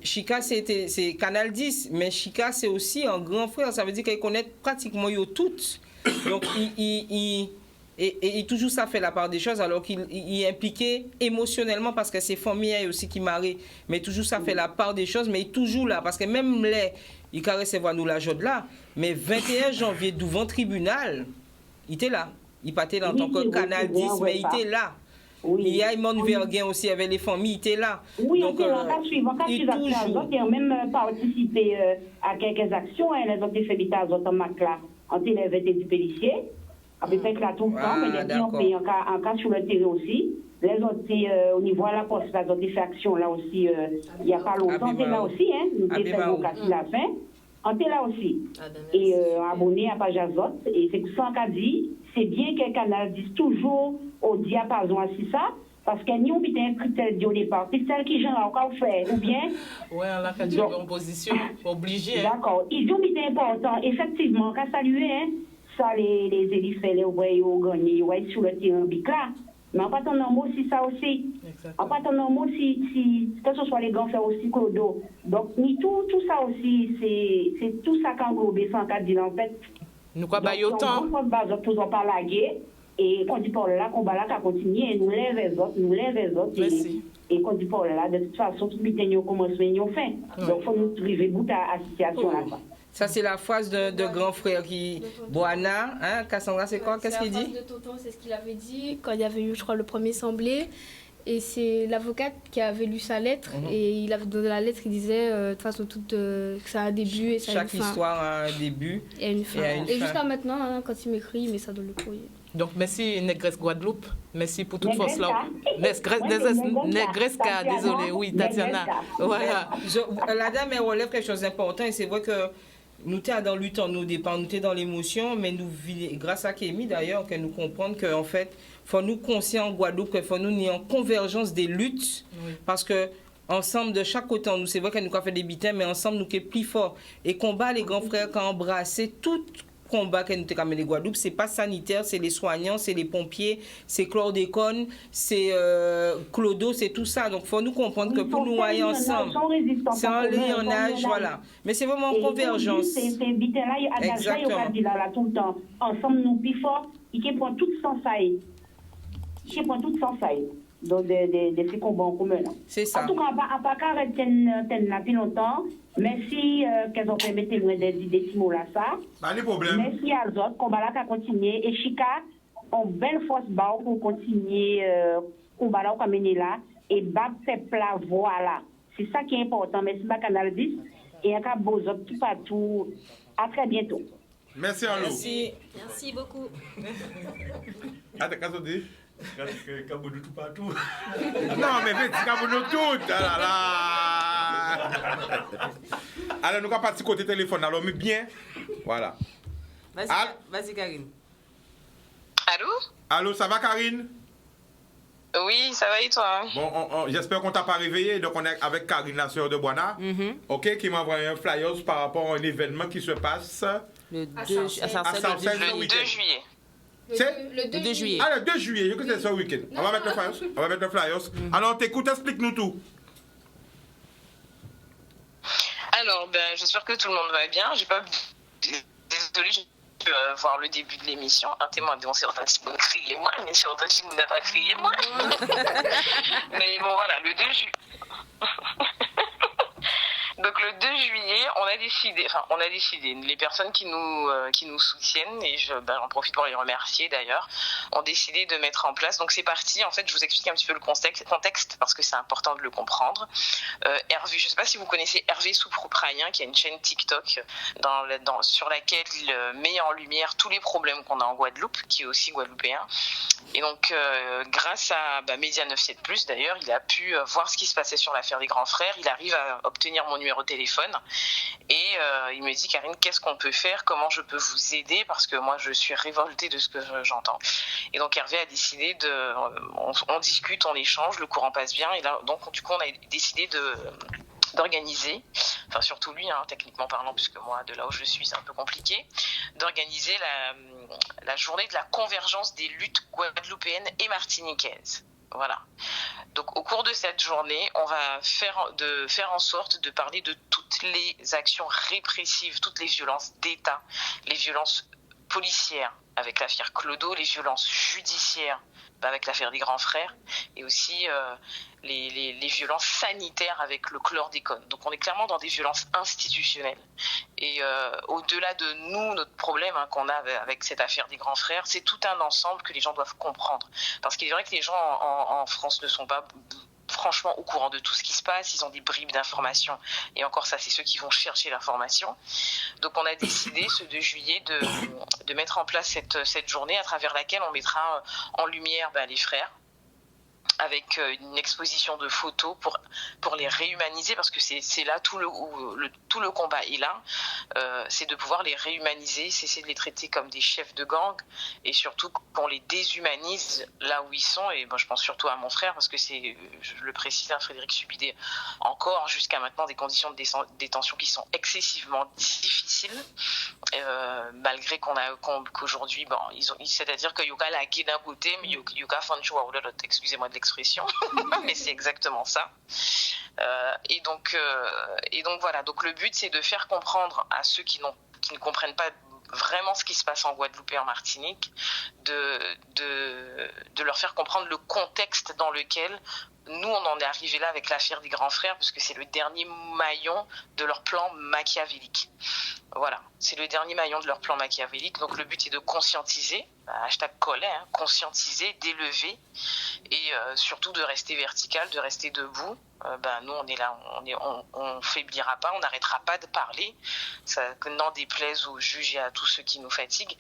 Chika, c'est Canal 10, mais Chika, c'est aussi un grand frère. Ça veut dire qu'il connaît pratiquement yo toutes. Donc, il toujours ça fait la part des choses, alors qu'il est impliqué émotionnellement parce que c'est famille aussi qui marée. Mais toujours ça fait la part des choses, mais il est toujours là. Parce que même les, il peut recevoir nous la joie là, mais 21 janvier, devant le tribunal, il était là. Il n'était là en tant que Canal 10, mais il était là. Oui. Il y a Imon Verguin aussi avec les familles, il était là. Oui, donc, il a même participé à quelques actions. Les autres fait des autres marques là. On était du policier. On peut faire là tout le temps, mais il y a en cas sur le terrain aussi. Les autres, au niveau de la poste, les autres fait action là aussi. Il n'y a pas longtemps, on était là aussi. On était fait au cas de la fin. On était là aussi. Et abonné à Page Azote. Et c'est pour ça qu'on a dit, c'est bien que Canal 10 toujours au diapason assis ça, parce que nous, on a un critère au départ. C'est celle qui j'en encore fait, ou bien. Oui, on a qu'à dire en position, obligé. D'accord. Ils ont été important. Effectivement, qu'à saluer, hein, ça, les élites, les ouais, ils gagnent, ouais, sur le terrain bic là. Mais en attendant, moi aussi, ça aussi. En attendant, moi aussi, que ce soit les grands frères aussi, Clodo. Donc, tout ça aussi, c'est tout ça qu'englobe sans cadre dit en fait. Nous, quoi, bah, autant. Donc, on va toujours par la guerre. Et quand dit par là, combat là, qui continue, et nous les autres. Et quand dit par là, de toute façon, tout le temps, commence à faire fin. Donc, il faut nous trouver bout à la situation là. Ça, c'est la phrase de grand frère qui. Boana, hein, Cassandra, c'est quoi? Qu'est-ce qu'il dit? La phrase de Tonton, c'est ce qu'il avait dit quand il y avait eu, je crois, le premier semblé. Et c'est l'avocate qui avait lu sa lettre. Et il avait donné la lettre, il disait, de toute façon, que ça a un début et ça a une fin. Chaque histoire a un début et une fin. Et jusqu'à maintenant, hein, quand il m'écrit, il met ça dans le courrier. Donc, merci Négresse Guadeloupe. Merci pour toute force là. Négresse, désolé, oui, Tatiana. Voilà. La dame, elle relève quelque chose d'important et c'est vrai que nous sommes dans le lutte en nos dépens, nous sommes dans l'émotion, mais nous, grâce à Kémy d'ailleurs, que nous comprenons qu'en fait, il faut nous conscients en Guadeloupe, qu'il faut nous y en convergence des luttes, parce que ensemble, de chaque côté, nous, c'est vrai que nous avons fait des bitins, mais ensemble, nous sommes plus forts. Et combat les grands frères qui ont embrassé tout combat que nous avons les Guadeloupe, c'est pas sanitaire, c'est les soignants, c'est les pompiers, c'est chlordécone, c'est Clodo, c'est tout ça. Donc, il faut nous comprendre que pour nous aller ensemble, c'est un lionnage, voilà. Mais c'est vraiment en convergence. C'est bitins-là, il y a tout le temps. Ensemble, nous plus forts, il prend tout sans faille. Il prend tout sans faille. Donc, des combats en commun. C'est ça. En tout cas, à part qu'à depuis longtemps, merci qu'elles ont permis des mots là, ça. Pas de problème. Merci à eux autres, combat là qui a continué. Et Chica, on belle force pour continuer combat là, on a mené là. Et battre ces plats, voilà. C'est ça qui est important. Merci, Canal 10. Et à beaux autres, tout partout. À très bientôt. Merci, Allo. Merci beaucoup. Attends, qu'est-ce que tu dis? Kabounou tout partout. Non, mais vite, Kabounou tout. Ah là là. Alors, nous allons partir côté téléphone. Alors, mais bien. Voilà. Vas-y, Karine. Allô? Allô, ça va, Karine? Oui, ça va et toi? Bon, j'espère qu'on t'a pas réveillé. Donc, on est avec Karine, la sœur de Boana. OK, qui m'a envoyé un flyer par rapport à un événement qui se passe le 2 juillet. C'est le 2 juillet. Ah, le 2 juillet, je c'est ce week-end. On va mettre le flyers. Alors, t'écoutes, explique-nous tout. Alors, j'espère que tout le monde va bien. Désolée, je peux voir le début de l'émission. Un témoin de c'est Rotachi qui crier moi, mais c'est Rotachi qui n'a pas crié moi. Mais bon, voilà, le 2 juillet. Donc le 2 juillet, on a décidé, les personnes qui nous soutiennent, et j'en profite pour les remercier d'ailleurs, ont décidé de mettre en place, donc c'est parti, en fait je vous explique un petit peu le contexte parce que c'est important de le comprendre. Hervé, je ne sais pas si vous connaissez Hervé Soupropraïen, qui a une chaîne TikTok sur laquelle il met en lumière tous les problèmes qu'on a en Guadeloupe, qui est aussi guadeloupéen. Et donc grâce à Média 97+, d'ailleurs, il a pu voir ce qui se passait sur l'affaire des grands frères, il arrive à obtenir mon numéro de téléphone et il me dit Karine, qu'est-ce qu'on peut faire, comment je peux vous aider, parce que moi je suis révoltée de ce que j'entends. Et donc Hervé a décidé on discute, on échange, le courant passe bien et là donc du coup on a décidé d'organiser, enfin surtout lui techniquement parlant, puisque moi de là où je suis c'est un peu compliqué, d'organiser la journée de la convergence des luttes guadeloupéennes et martiniquaises. Voilà. Donc au cours de cette journée, on va faire en sorte de parler de toutes les actions répressives, toutes les violences d'État, les violences policières avec l'affaire Clodo, les violences judiciaires avec l'affaire des grands frères et aussi les violences sanitaires avec le chlordécone. Donc on est clairement dans des violences institutionnelles. Et au-delà de nous, notre problème qu'on a avec cette affaire des grands frères, c'est tout un ensemble que les gens doivent comprendre. Parce qu'il est vrai que les gens en France ne sont pas franchement au courant de tout ce qui se passe, ils ont des bribes d'informations, et encore ça c'est ceux qui vont chercher l'information. Donc on a décidé ce 2 juillet de mettre en place cette journée à travers laquelle on mettra en lumière les frères, avec une exposition de photos pour les réhumaniser, parce que c'est là tout le combat est là, c'est de pouvoir les réhumaniser, cesser de les traiter comme des chefs de gang, et surtout qu'on les déshumanise là où ils sont. Et moi je pense surtout à mon frère, parce que c'est, je le précise, Frédéric subit encore jusqu'à maintenant des conditions de détention qui sont excessivement difficiles, malgré qu'aujourd'hui, bon, c'est-à-dire que Yuka l'a guidé d'un côté, mais Yuka Fanchou a l'autre, excusez-moi de l'expression, mais c'est exactement ça. Et donc voilà, donc le but c'est de faire comprendre à ceux qui ne comprennent pas vraiment ce qui se passe en Guadeloupe et en Martinique, de leur faire comprendre le contexte dans lequel nous, on en est arrivé là avec l'affaire des grands frères, parce que c'est le dernier maillon de leur plan machiavélique. Voilà, c'est le dernier maillon de leur plan machiavélique. Donc le but est de conscientiser, #collet, conscientiser, d'élever, et surtout de rester vertical, de rester debout. Nous, on est là, on faiblira pas, on n'arrêtera pas de parler, ça, que n'en déplaise aux juges et à tous ceux qui nous fatiguent.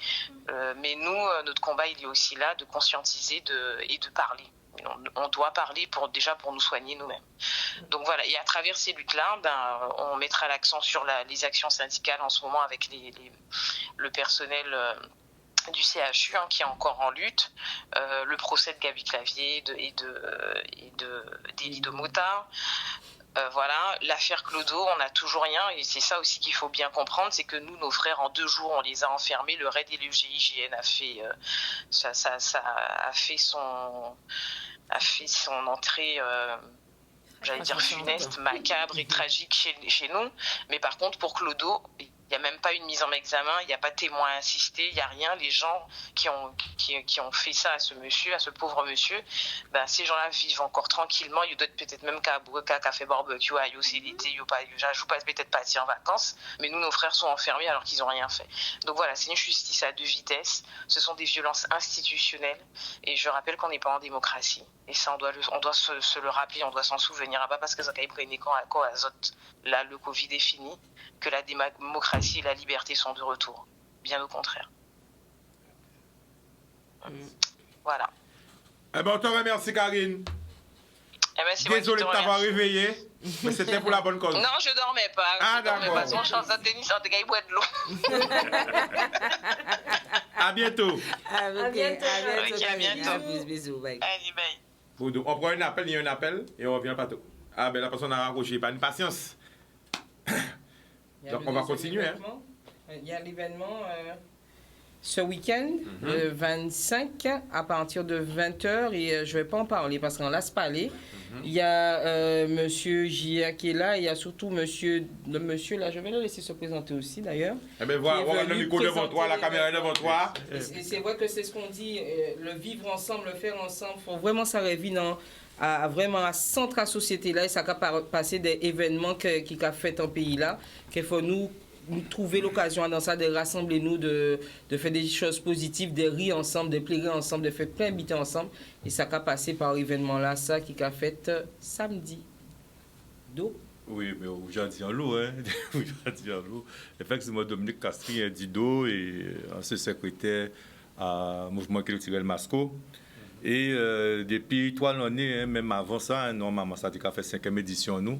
Mais nous, notre combat, il est aussi là de conscientiser et de parler. On doit parler pour nous soigner nous-mêmes. Donc voilà, et à travers ces luttes-là, on mettra l'accent sur les actions syndicales en ce moment avec le personnel du CHU qui est encore en lutte, le procès de Gaby Clavier et d'Élie de Mota. Voilà, l'affaire Clodo, on n'a toujours rien, et c'est ça aussi qu'il faut bien comprendre, c'est que nous, nos frères, en 2 jours, on les a enfermés. Le RAID et le GIGN a fait son entrée, j'allais dire funeste, macabre et tragique chez nous. Mais par contre, pour Clodo, il n'y a même pas une mise en examen, il n'y a pas de témoin assisté, il n'y a rien. Les gens qui ont fait ça à ce monsieur, à ce pauvre monsieur, ces gens-là vivent encore tranquillement. Ils doivent peut-être même qu'à fait barbecue, c'est l'été, ils jouent peut-être pas en vacances. Mais nous, nos frères sont enfermés alors qu'ils n'ont rien fait. Donc voilà, c'est une justice à 2 vitesses. Ce sont des violences institutionnelles. Et je rappelle qu'on n'est pas en démocratie. Et ça, on doit se le rappeler, on doit s'en souvenir. Pas parce que ça a pris quand là, le Covid est fini, que la démocratie et la liberté sont de retour. Bien au contraire. Voilà. On te remercie, Karine. Désolé de t'avoir réveillé, mais c'était pour la bonne cause. Non, je dormais pas. Ah, d'accord. Son chance de tennis, en tout cas, il boit de l'eau. À bientôt. À bientôt. À bientôt. Bisous. Bye. Allez, bye. On prend un appel, il y a un appel, et on revient pas tôt. La personne a raccroché, pas une patience. Donc on va continuer. Il y a l'événement ce week-end, le 25, à partir de 20h, et je ne vais pas en parler parce qu'on ne laisse pas aller. Il y a monsieur J.A. qui est là, il y a surtout monsieur là, je vais le laisser se présenter aussi d'ailleurs. Eh bien voilà le micro devant toi, la caméra est devant toi. C'est vrai que c'est ce qu'on dit, le vivre ensemble, le faire ensemble, il faut vraiment s'arriver vraiment à centre la société là, et ça va passer des événements qui a fait un pays là, qu'il faut nous trouver l'occasion dans ça de rassembler nous, de faire des choses positives, de rire ensemble, de plaider ensemble, de faire plein de ensemble, et ça va passer par l'événement là, ça qui a fait samedi. Oui, mais aujourd'hui en l'eau, effectivement, Dominique Castri, Dido, et ancien secrétaire à Mouvement culturel Masco. Et depuis 3 années, même avant ça, normalement, ça a fait 5e édition, nous.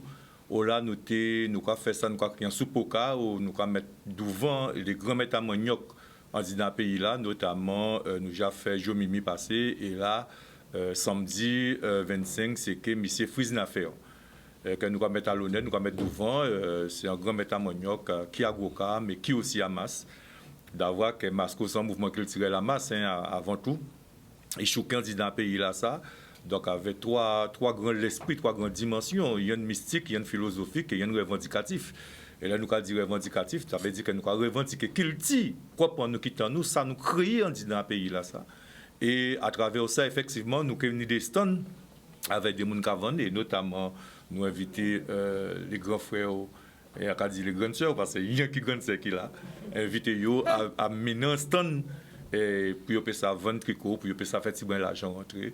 Là, nous avons fait ça, nous avons créé un sous-poca, où nous avons mis devant les grands métamoniok dans le pays là, notamment, nous avons fait Jomimi passé, et là, samedi 25, c'est que M. Frisna fait. Que nous allons mettre à l'honneur, nous allons mettre devant, c'est un grand métamoniok qui a Goka, mais qui aussi a masse. D'avoir que Masco, c'est un mouvement culturel à masse, avant tout. Et je suis candidat dans le pays là, ça. Donc, avec trois grands esprits, 3 grandes dimensions. Il y a une mystique, il y a une philosophique et il y a une revendicatif. Et là, nous avons dit revendicatif, ça veut dire que nous avons revendiqué qu'il dit, quoi pour nous quitter nous, ça nous crée dans le pays là, ça. Et à travers ça, effectivement, nous avons des stands avec des gens qui vendent, et notamment, nous inviter les grands frères, et à dire les grandes sœurs, parce qu'il y a qui grandes sœurs qui là, inviter eux à mener un stand, et puis on ça vendre tricot, puis on ça faire tirer l'argent rentrer.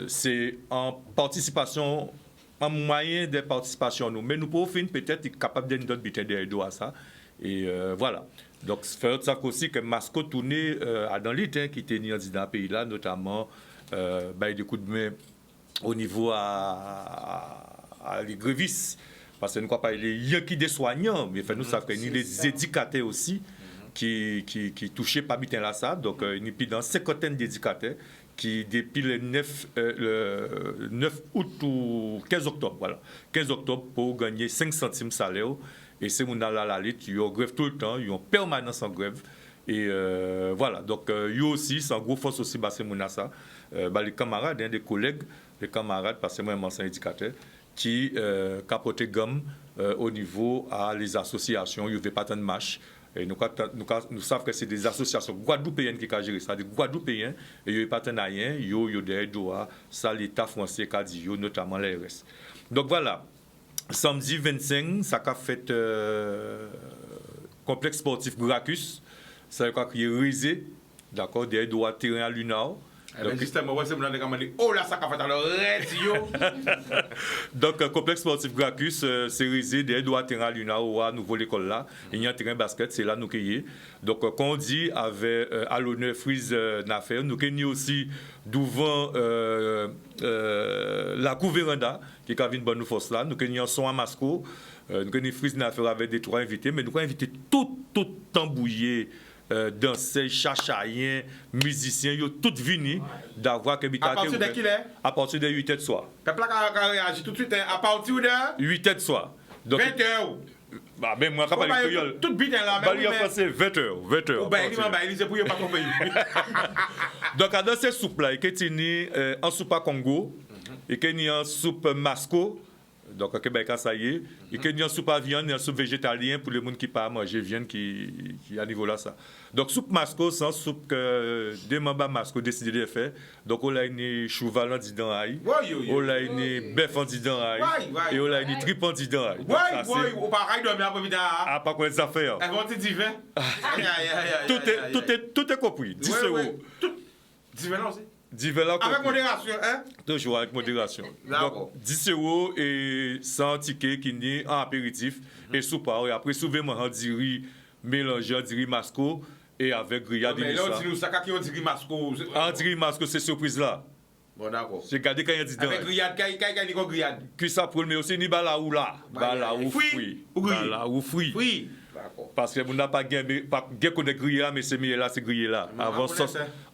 C'est en participation, en moyen de participation, nous. Mais nous pouvons peut-être être capables de nous donner derrière à ça. Et voilà. Donc, faire ça aussi que Masco tourné dans l'île qui était dans le pays là, notamment des coups de main au niveau les grévistes. Parce que nous ne croyons pas les qui des soignants, mais nous savons que les éducateurs aussi qui touchaient pas bien là ça. Donc, il y a dans 50 d'éducateurs qui, depuis le 9 août ou 15 octobre, voilà, 15 octobre, pour gagner 5 centimes salaire. Et c'est mon la lutte, ils ont grève tout le temps, ils ont permanence en grève. Et voilà, donc, ils aussi, c'est un gros force aussi, c'est mon ça. Les camarades, des collègues, les camarades, parce que moi, je suis un éducateur, qui capotent gomme au niveau à les associations, il n'y avait pas tant de marche. Et nous savons que c'est des associations guadeloupéennes qui ont géré ça, des guadeloupéens, et il n'y a pas tant de rien, il y a des droits, ça l'État français qui a dit, notamment l'ARS. Donc voilà, samedi 25, ça a fait complexe sportif Gracchus, ça a créé Rézé, d'accord, des droits de terrain à Lunao. Donc, justement, c'est mon dit, oh là, ça a fait alors, donc, complexe sportif Gracchus, c'est résidé des droits de terrain à Lunao, à nouveau l'école là. Il y a un terrain basket, c'est là nous qui donc, quand on dit avec à l'honneur Freeze Nafer, nous qui aussi devant la Couvéranda, qui a une bonne force là, nous qui avons son à Masco, nous qui avons Freeze Nafer avec des trois invités, mais nous avons invité tout tambouillé. Danseurs, chachaïens, musiciens, ils ont tous venus d'avoir que à partir de qui est? À partir de 8h de soir. Peuple a réagi tout de suite à partir de 8h de soir. 20h. Bah, même moi, quand je parle tout bit là, même. En français, 20h. Ou bien, il pour pas tromper. Donc, dans ces soupes-là, il y a en soupe à Congo, il y a en soupe Masco. Donc, au Québec, ça y est. Il y a une soupe à viande et une soupe végétalienne pour les gens qui ne pas manger viande qui à niveau là ça. Donc, soupe Masco, c'est une soupe que des membres Masco décidé de faire. Donc, on a une chouval en disant aïe. On a une bœuf en disant aïe. Et on a une tripe en disant aïe. Oui, on va pas dormir après midi. Ah, pas quoi les affaires. Un petit divin. Tout est compris. 10 euros. Divin aussi. Avec modération, hein? Toujours avec modération. Donc, 10 euros et 100 tickets qui n'est en apéritif et soupe. Et après, souvent, on dirait mélanger, on dirait masco et avec grillade. Mais là, on dit ça qui on dirait masco. On dirait masco, c'est surprise là. Bon, d'accord. J'ai gardé quand il y a dit avec grillade, quand il y a grillade. Puis ça pour mais aussi ni bala ou là. Bala ou fruit. Bala ou fruit. Oui. Parce que vous n'avez pas gagné qu'on est grillé là, mais c'est mieux là, c'est grillé là. Avant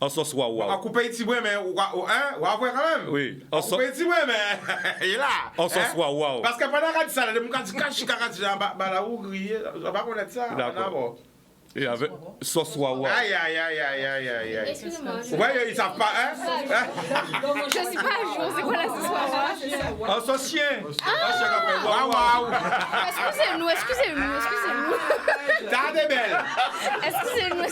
en sauce waouh. On va couper un petit bout, mais on va voir quand même. Oui. On va couper un petit bout, mais il est là. En sauce waouh. Parce que pendant qu'on dit ça, les gens disent cache, bah ou grillé, on va pas connaître ça. D'accord. Et avec sauce waouh. Aïe. Excusez-moi. Ouais, ils savent pas, hein? Je sais pas, c'est quoi la sauce waouh? En sauce chien. Waouh. Excusez-nous. T'as des belles. Excusez-nous.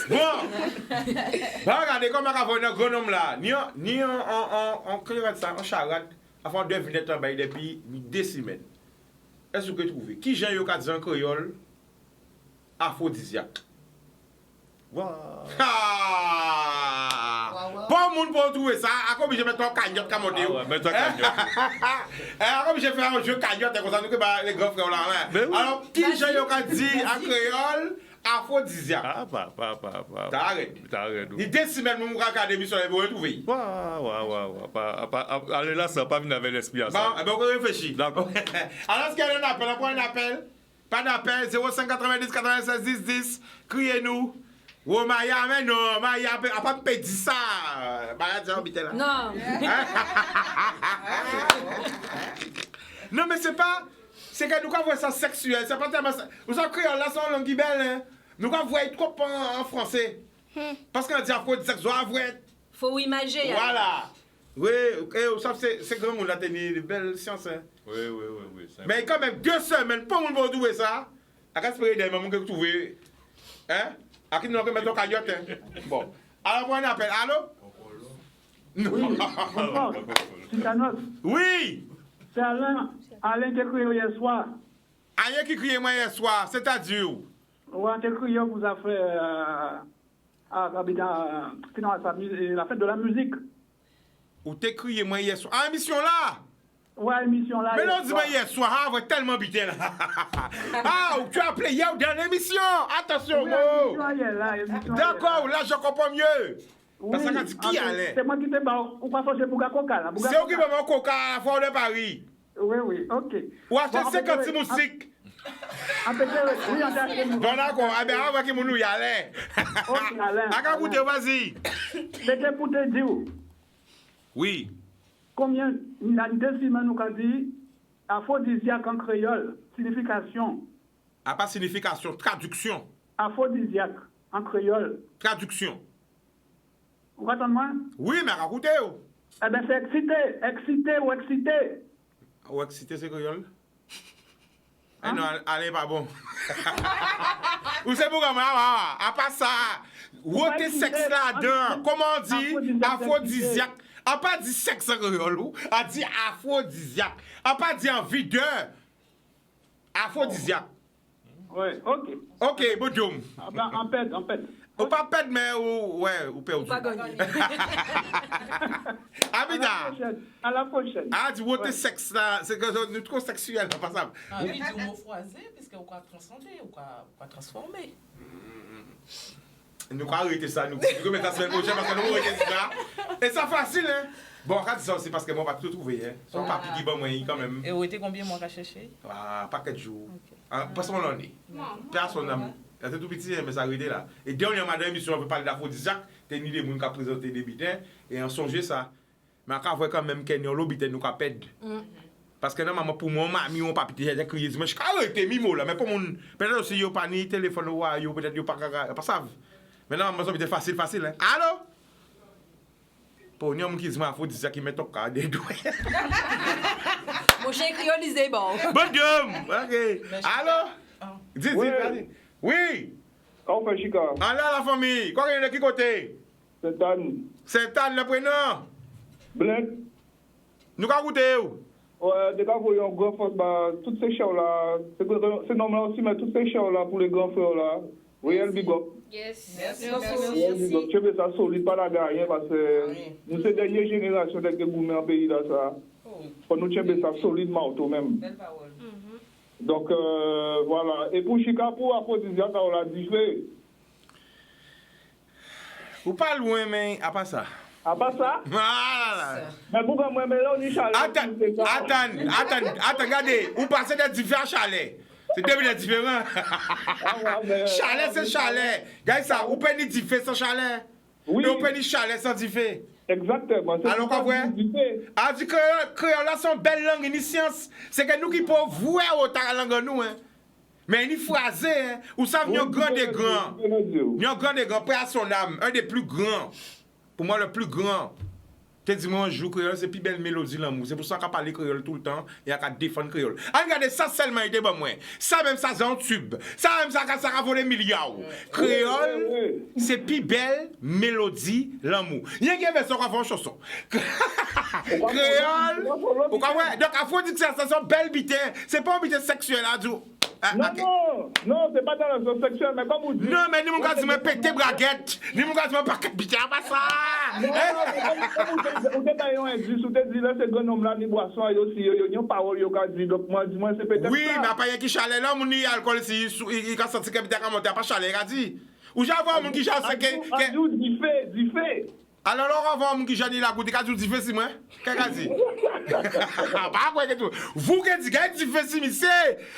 Bon, regardez comment on va voir un gros homme là. Ni en charade, avant 2 vignettes en bas depuis 2 semaines. Est-ce que vous trouvez? Qui j'ai eu au cas de créole aphrodisiaque? Waouh! Pas le monde pour trouver ça. À quoi je mets ton cagnotte comme on dit? Mets ton cagnotte. À quoi je fais un jeu cagnotte comme ça, nous que les grands frères là. Alors, qui j'ai eu au cas de en créole aphrodisiaque? Ah, pas. T'arrêtes. Il 2 semaines, nous regardons l'émission et vous retrouvez. Waouh. Allez là, ça n'a pas venu avec l'esprit à ça. Bon, on réfléchit. D'accord. Alors, est-ce qu'il y a un appel? On prend un appel? Pas d'appel. 05 90 96 10 10. Criez-nous. Oh, Maya, mais non, Maya, a pas pédé ça. Maya, tu as habité là. Non. Non, mais c'est pas. C'est que nous avons ça sexuel. C'est pas tellement. Nous avons créé là, son langue belle. Hein. Nous avons trop en français. Parce qu'on dit aphrodisiaque, faut imager. Voilà. Oui, vous savez, c'est grand monde a tenu de belles sciences. Hein. Oui. Mais quand même, 2 semaines, pas monde va trouver ça. À qu'est-ce que des mamans que vous trouvez? Hein? À qui nous avons mis ton cagnotte? Bon. Alors, on appelle. Allô? Non. Oui. C'est Alain qui a crié hier soir. Alain qui crié moi hier soir, c'est-à-dire? Oui, qui a crié vous a fait la fête de la musique. Ou t'es crié moi hier soir? Ah, émission là? Ouais, émission là. Mais non, dis-moi hier soir, on va tellement biter là. Ah, tu as appelé hier dans l'émission. Attention, oui, D'accord, là je comprends mieux. Parce que dit qui allait? C'est moi qui te bats, ou pas chercher Bouga Coca là. C'est où qui va mon coca à la foire de Paris? Oui, ok. Ou acheter 50 moustiques. Oui, on a acheté. Bon, d'accord. Ah ben, on va que nous y aller. Ok, Alain. À goûter, vas-y. C'était pour te dire. Oui. Combien, il y a deux semaines, nous avons dit, aphrodisiaque en créole, signification. Ah, pas signification, traduction. Aphrodisiaque en créole. Traduction. Vous entendez-moi? Oui, mais racontez. Eh bien, c'est excité ou excité. Ou excité, c'est créole? Eh non, allez, pas bon. Ou c'est pour moi, à part ça, wote sexe là-dedans, comment on dit? Aphrodisiaque. On pas dit sexe créole, on dit aphrodisiaque. On pas dit envie de. Aphrodisiaque. Oui, ok. Ok, bon Dieu. En pète. Ou pas pète, mais ou perdu. Pas gagné. Abida. À la prochaine. Ah, du wote sexe là, c'est que nous trop sexuel, pas ça. Ah oui, du mot froisé, puisque on va transcender, on va transformer. Nous allons arrêter ça, nous remettons la semaine prochaine parce que nous arrêtons ça. Et ça facile, hein? Bon, quand ça, c'est parce que moi, on va tout trouver, hein? Son papi qui va moi, quand même. Et où était combien moi qu'à chercher? Ah, pas 4 jours. Parce qu'on en est. Personne n'a. C'est tout petit, mais ça arrêté là. Et dernièrement, dans l'émission, on veut parler d'aphrodisiaque. T'es ni des gens qui ont présenté des bitins. Et on songe ça. Mais on voit quand même qu'il y a un bitins nous qui pèdent. Parce que normalement, pour moi, mamie, mon papi, j'ai crié, mais je suis arrêté, mimo là. Mais pour mon. Peut-être aussi, il n'y a pas ni téléphone ou peut-être il n'y a pas ça. Maintenant, moi, c'est facile, hein. Allô? Pour nous, qui dit aphrodisiaque, qui met ton cas des doigts. Mon chien criolisé, bon. Bon Dieu! Ok. Allô? Dis, vas-y. Oui! Comment fait Chica? Allô, la famille! Quoi qu'il y a de qui côté? C'est Anne. C'est Anne, le prénom? Bled. Nous avons goûté où? Ouais, dès qu'on voit un grand frère, bah, toutes ces chèvres là, c'est normal aussi, mais toutes ces chèvres là pour les grands frères là, réel big up. Yes. Merci. Tu veux ça solide, pas la derrière, parce que nous, c'est la dernière génération de gourmets en pays là, ça. Pour nous, tu veux ça solidement auto-même. Belle parole. Donc, voilà. Et pour Chica, pour aphrodisiaque, on l'a dit, ou pas loin, mais à part ça. À part ça? Voilà. Mais pourquoi moi, mais là, on est chalet. Attends, regardez. Ou passez des différents chalets. C'est deux différents. Chalet, c'est chalet. Regardez ça, ou peut ni diffé sans chalet. Oui. Et ou peut ni chalet sans diffé. Exactement. Alors, quoi, ouais? Ah, du créole, là, son belle langue, ni science. C'est que nous qui pouvons voir autant la langue, nous, hein. Mais ni phrasé, hein. Ou ça, nous, grand des grands. Nous, grand des grands, prêt à son âme. Un des plus grands. Pour moi, le plus grand. Tu dis, moi, un jour, créole, c'est plus belle mélodie, l'amour. C'est pour ça qu'on parle créole tout le temps et qu'on défend créole. Regardez, ça seulement, il était bon, moi. Ça, même, ça, c'est un tube. Ça, même, ça a volé milliards. Créole, c'est plus belle mélodie, l'amour. Il y a une version qui fait une chanson. Créole, donc, il faut dire que c'est un bel bitin. C'est pas un bitin sexuel, là, du. Non, c'est pas dans la zone sexuelle, mais comme vous dites. Non, mais ni mon gars, tu me pété braguette. Ni mon gars, tu me pas bitin, pas ça. Non, vous êtes dans un indice, vous êtes dit là, c'est grand homme là, ni boisson, et aussi, il y a une parole, il y a dit, donc moi, dis-moi, c'est peut-être. Oui, mais après, il y a qui chalet là, mon y alcool ici, il a senti que bitin a monté, pas chalet, il a dit. Ou j'ai avoir mon qui chalet, c'est que. Dit fait. Alors, on va voir mon qui chalet, il a goûté, il a dit fait si moi. Qu'est-ce qu'il a dit? Pas quoi que tout. Vous qui dites, qu'il dit fait si, monsieur.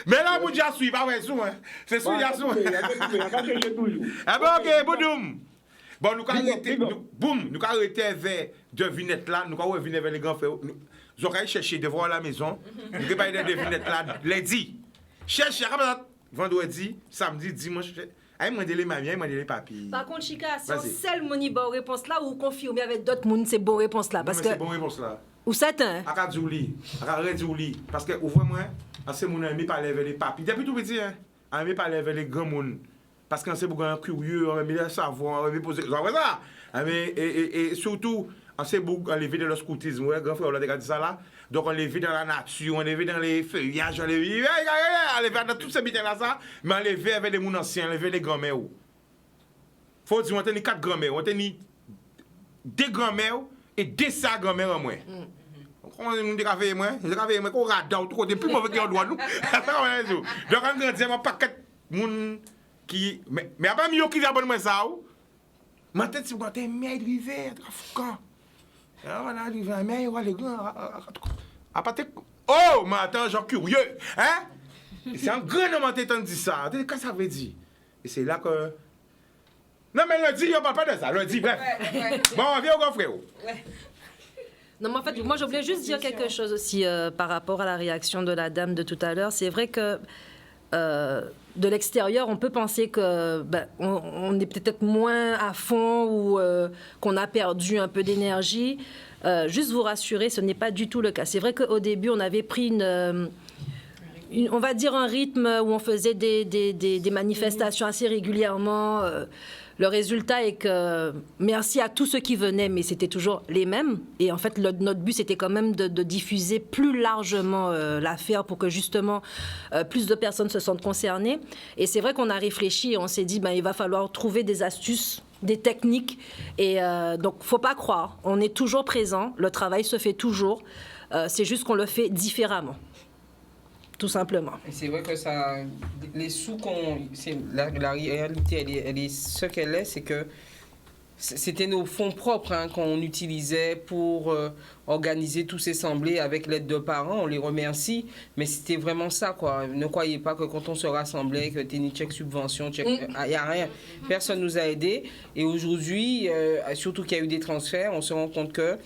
Mais là, vous dites, je suis pas ouais, sous, hein. C'est sous, il y a sous. Il y a pas cherché toujours. Ah bon, ok, boudoum. Bon, nous avons arrêté vers devinette là, nous avons venir vers les grands frères. Nous avons cherché devant la maison, nous avons parlé de devinette là, lundi. Cherchez, vendredi, samedi, dimanche. Aïe, moi, les mamies, aïe, moi, les papiers. Par contre, Chica, si on seul moni bonne réponse là, ou confirmer avec d'autres moun, c'est bonne réponse là. Parce que. C'est bonne réponse là. Ou certain. Akadouli, Akadouli. Parce que, ouvrez-moi, c'est mon ami parler avec les papiers. Depuis tout petit, hein, on aime parler avec les grands moun. Parce qu'on sait beaucoup un curieux, on aime savoir, on aime poser. Vous voyez ça? Et surtout, on sait beaucoup enlever de le scoutisme. Ouais, grand frère, on a déjà dit ça là. Donc on les vit dans la nature, on les vit dans les feuillages, on les vit dans tous ces bitins-là, ça. Mais on les vit avec les moun anciens, on les vit les grands-mères. Faut dire, on a 4 grands-mères, on a 2 grands-mères et 2 sa grand-mères en moins. Comment on dit qu'à faire moi? Je vais faire moi, qu'on rade dans tout côté, plus mauvais qu'on doit nous. Donc on grandit, on pas 4 moun qui. Mais après, mieux qui va bonne moi ça. Ma tête, c'est quoi? T'es mieux drivé, t'es foucan. On a arrivé à mieux, on va les grands. Oh, mais attends, genre curieux. Hein? C'est un grand homme qui t'a dit ça. Qu'est-ce que ça veut dire? Et c'est là que. Non, mais lundi, on parle pas de ça. Lundi, bref. Bon, on vient au grand frère. Non, mais en fait, moi, je voulais juste dire quelque chose aussi par rapport à la réaction de la dame de tout à l'heure. C'est vrai que de l'extérieur, on peut penser que on est peut-être moins à fond ou qu'on a perdu un peu d'énergie. Juste vous rassurer, ce n'est pas du tout le cas. C'est vrai qu'au début, on avait pris on va dire un rythme où on faisait des manifestations assez régulièrement. Le résultat est que merci à tous ceux qui venaient, mais c'était toujours les mêmes. Et en fait, notre but, c'était quand même de diffuser plus largement l'affaire pour que justement plus de personnes se sentent concernées. Et c'est vrai qu'on a réfléchi et on s'est dit, il va falloir trouver des astuces, des techniques. Et donc, faut pas croire, on est toujours présent, le travail se fait toujours. C'est juste qu'on le fait différemment. Tout simplement. Et c'est vrai que ça, les sous la réalité, elle est ce qu'elle est, c'est que c'était nos fonds propres qu'on utilisait pour organiser tous ces assemblées avec l'aide de parents. On les remercie, mais c'était vraiment ça, quoi. Ne croyez pas que quand on se rassemblait, que t'es ni chèque subvention, il n'y a rien. Personne nous a aidés. Et aujourd'hui, surtout qu'il y a eu des transferts, on se rend compte que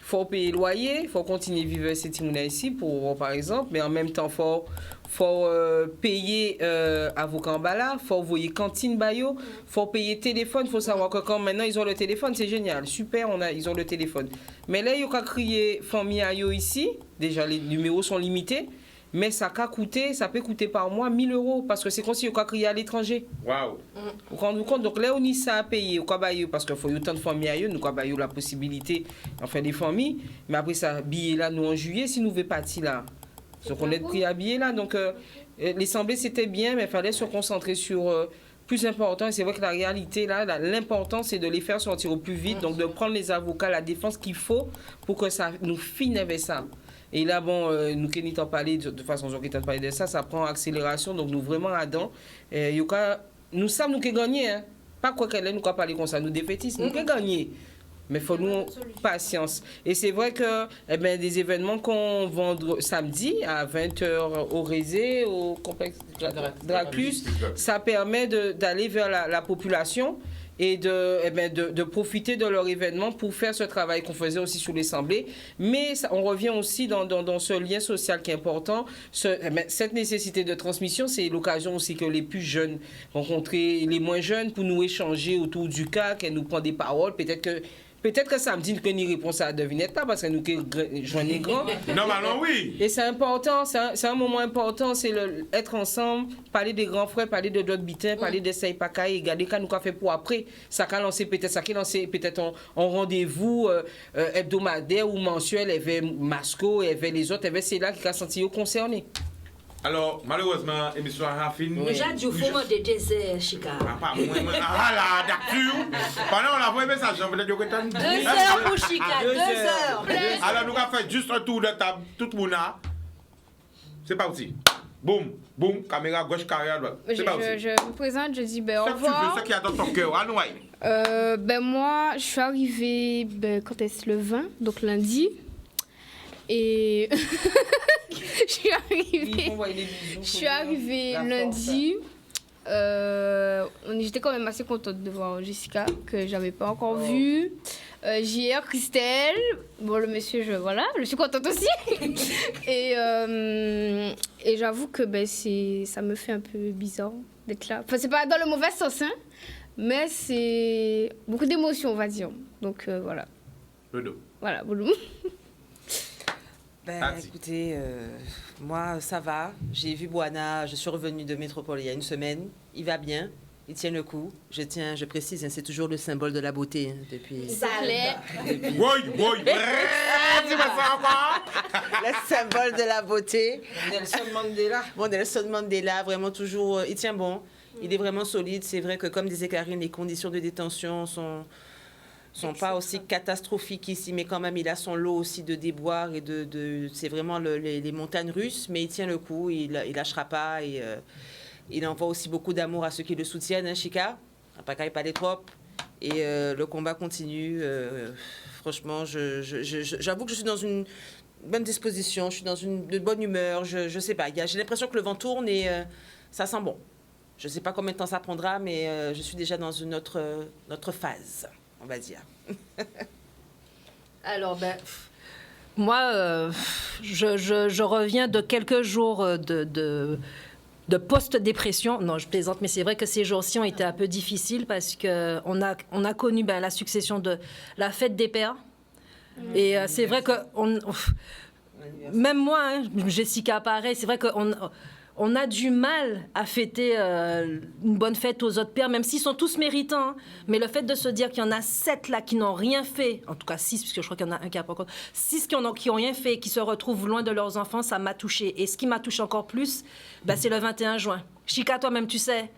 faut payer le loyer, il faut continuer à vivre ces timounas ici, par exemple, mais en même temps, faut payer avocat en bala, faut envoyer cantine bayo, faut payer téléphone, faut savoir que quand maintenant ils ont le téléphone, c'est génial, super, ils ont le téléphone. Mais là, il y a crié famille ayo ici, déjà les numéros sont limités, mais ça peut coûter par mois 1 000 €, parce que c'est comme si il y a crié à l'étranger. Waouh! Vous vous rendez compte? Donc là, on y ça à payer, parce qu'il faut autant de familles ailleurs, nous avons la possibilité, enfin des familles, mais après ça, billet là, nous en juillet, si nous voulons partir là. Donc on est pris à billet là, donc l'assemblée c'était bien, mais il fallait se concentrer sur plus important, et c'est vrai que la réalité là, l'important c'est de les faire sortir au plus vite, donc de prendre les avocats, la défense qu'il faut pour que ça nous finisse avec ça. Et là, bon, nous qui n'avons pas parlé, de façon qui parlé de ça, ça prend accélération, donc nous vraiment à-dedans. Nous sommes nous qui gagnons, hein. Pas quoi qu'elle est, nous qui parler comme ça, nous défaitistes, nous qui gagnons. Mais il faut nous patience. Et c'est vrai que des événements qu'on vend samedi à 20h au Rézé, au complexe Dracus, ça permet d'aller vers la population et de profiter de leur événement pour faire ce travail qu'on faisait aussi sur l'Assemblée. Mais on revient aussi dans ce lien social qui est important. Cette nécessité de transmission, c'est l'occasion aussi que les plus jeunes rencontrent les moins jeunes pour nous échanger autour du cas, qu'elles nous prennent des paroles. Peut-être que samedi, nous n'y répond à la devinette pas parce que nous j'en ai grand. Normalement, oui. Et c'est important, c'est un moment important, c'est être ensemble, parler des grands frères, parler de d'autres bitins, parler des Saïpaka et regarder quand nous avons fait pour après. Ça a lancé peut-être un rendez-vous hebdomadaire ou mensuel avec Masco, avec les autres, avec c'est là qui a senti concernés. Alors, malheureusement, l'émission a fini. Déjà, du fond de désert, Chica. Pas moi. Ah là, d'accord. Pendant on a envoyé un message, on peut dire que 2 heures pour Chica, 2 heures. Alors, nous avons fait juste un tour de table, tout le monde là. C'est parti. Boum, boum, caméra gauche, caméra droite. C'est parti. Je me présente, je dis au revoir. C'est ce qui a dans ton cœur, à nous. Moi, je suis arrivée, quand est-ce, le 20, donc lundi. Et je suis arrivée lundi. J'étais quand même assez contente de voir Jessica, que j'avais pas encore vue. JR, Christelle, bon, le monsieur, je suis contente aussi. Et j'avoue que ça me fait un peu bizarre d'être là. Enfin, c'est pas dans le mauvais sens, hein, mais c'est beaucoup d'émotions, on va dire. Donc voilà. Boulou. Voilà, boulou. Écoutez, moi ça va. J'ai vu Boana, je suis revenue de métropole il y a 1 semaine. Il va bien, il tient le coup. Je précise, c'est toujours le symbole de la beauté depuis. Oui. Dis-moi ça encore. Le symbole de la beauté. Nelson Mandela. Bon, Nelson Mandela, vraiment toujours, il tient bon. Il est vraiment solide. C'est vrai que comme disait Karine, les conditions de détention sont pas aussi catastrophiques ici, mais quand même il a son lot aussi de déboires et c'est vraiment les montagnes russes, mais il tient le coup, il lâchera pas il envoie aussi beaucoup d'amour à ceux qui le soutiennent, hein, Chica, pas qu'à y parler trop. Et le combat continue. Franchement, j'avoue que je suis dans une bonne disposition, je suis dans de bonne humeur. Je sais pas, j'ai l'impression que le vent tourne et ça sent bon. Je ne sais pas combien de temps ça prendra, mais je suis déjà dans une autre phase, on va dire. Alors, moi, je reviens de quelques jours de post-dépression. Non, je plaisante, mais c'est vrai que ces jours-ci ont été un peu difficiles parce qu'on a connu la succession de la fête des pères. Et c'est vrai que... même moi, hein, Jessica, pareil, c'est vrai qu'on a du mal à fêter une bonne fête aux autres pères, même s'ils sont tous méritants. Hein. Mais le fait de se dire qu'il y en a 7 là qui n'ont rien fait, en tout cas 6, puisque je crois qu'il y en a un qui a pas encore, 6 qui ont rien fait, qui se retrouvent loin de leurs enfants, ça m'a touchée. Et ce qui m'a touchée encore plus, c'est le 21 juin. Chica, toi-même, tu sais,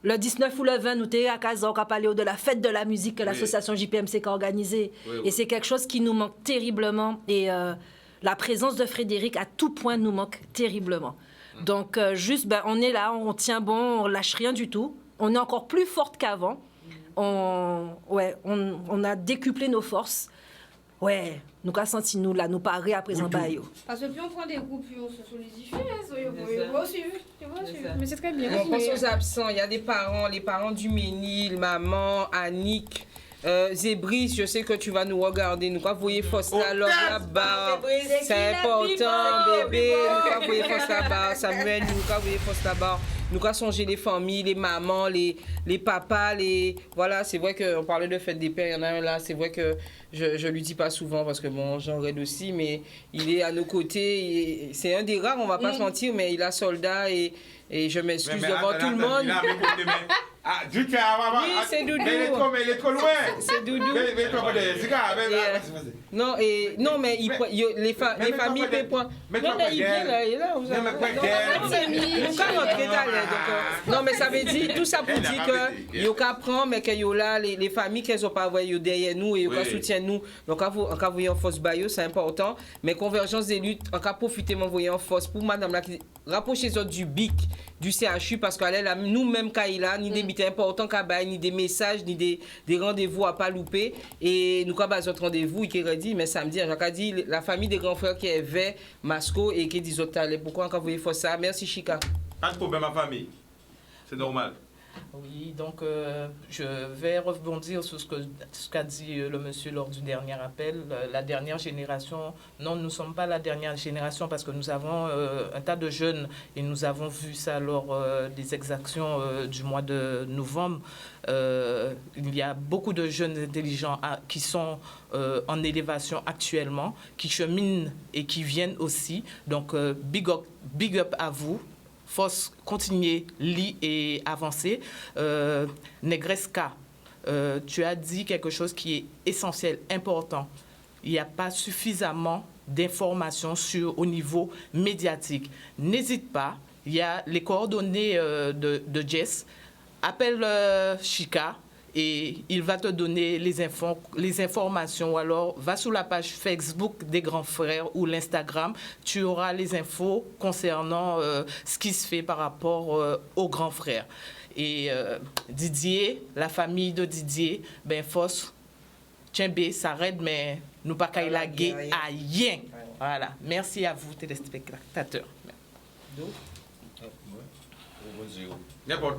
le 19 ou le 20, nous t'es à Kazan, à Paléo, de la fête de la musique que l'association JPMC a organisée. Oui. Et c'est quelque chose qui nous manque terriblement. Et la présence de Frédéric, à tout point, nous manque terriblement. Donc, juste, on est là, on tient bon, on lâche rien du tout. On est encore plus forte qu'avant. On a décuplé nos forces. Ouais, nous avons senti nous là, nous parer à présent. Parce que plus on prend des groupes, plus on se solidifie. Mais c'est très bien. On pense aux absents. Il y a des parents, les parents du Ménil, maman, Annick. Zébris, je sais que tu vas nous regarder. Nous, quand vous voyez Fosla là-bas, c'est important, bébé. Nous, quand vous voyez Fosla là-bas, Samuel, nous, quand vous voyez Fosla là-bas, nous, quand songer les familles, les mamans, les papas, voilà, c'est vrai qu'on parlait de fête des pères. Il y en a un là, c'est vrai que je lui dis pas souvent parce que bon, j'en rêve aussi, mais il est à nos côtés. C'est un des rares, on va pas se mentir, mais il a soldat et je m'excuse devant tout le monde. Oui, c'est Doudou. Mais il est trop loin. C'est Doudou. Non, mais les familles ne point. Mais il vient là, il est là. Non, mais ça veut dire, tout ça pour dire que il y a prend, mais que là, les familles qu'elles ont pas envoyé derrière nous et qu'elles soutiennent nous. Donc, quand vous voyez en force Bayo, c'est important. Mais convergence des luttes, on a profité m'envoyer en force pour madame là, rapprocher du BIC, du CHU, parce qu'elle a nous-mêmes, Kaila, ni des meetings importants, ni des messages, ni des rendez-vous à pas louper. Et nous, quand notre rendez-vous, il a dit, mais samedi, j'ai dit, la famille des grands frères qui est vers Masco et qui dit, pourquoi on a voulu faire ça? Merci, Chica. Pas de problème, ma famille. C'est normal. Oui, donc je vais rebondir sur ce qu'a dit le monsieur lors du dernier appel. La dernière génération, non, nous ne sommes pas la dernière génération parce que nous avons un tas de jeunes et nous avons vu ça lors des exactions du mois de novembre. Il y a beaucoup de jeunes intelligents qui sont en élévation actuellement, qui cheminent et qui viennent aussi. Donc, big up à vous. Force, continuer, lire et avancer. Negreska, tu as dit quelque chose qui est essentiel, important. Il n'y a pas suffisamment d'informations au niveau médiatique. N'hésite pas, il y a les coordonnées de Jess. Appelle Chica et il va te donner les informations. Ou alors, va sur la page Facebook des grands frères ou l'Instagram. Tu auras les infos concernant ce qui se fait par rapport aux grands frères. Et Didier, la famille de Didier, force, tiens, ça raide, mais nous pas qu'à la gué à rien. Voilà. Merci à vous, téléspectateurs. N'importe.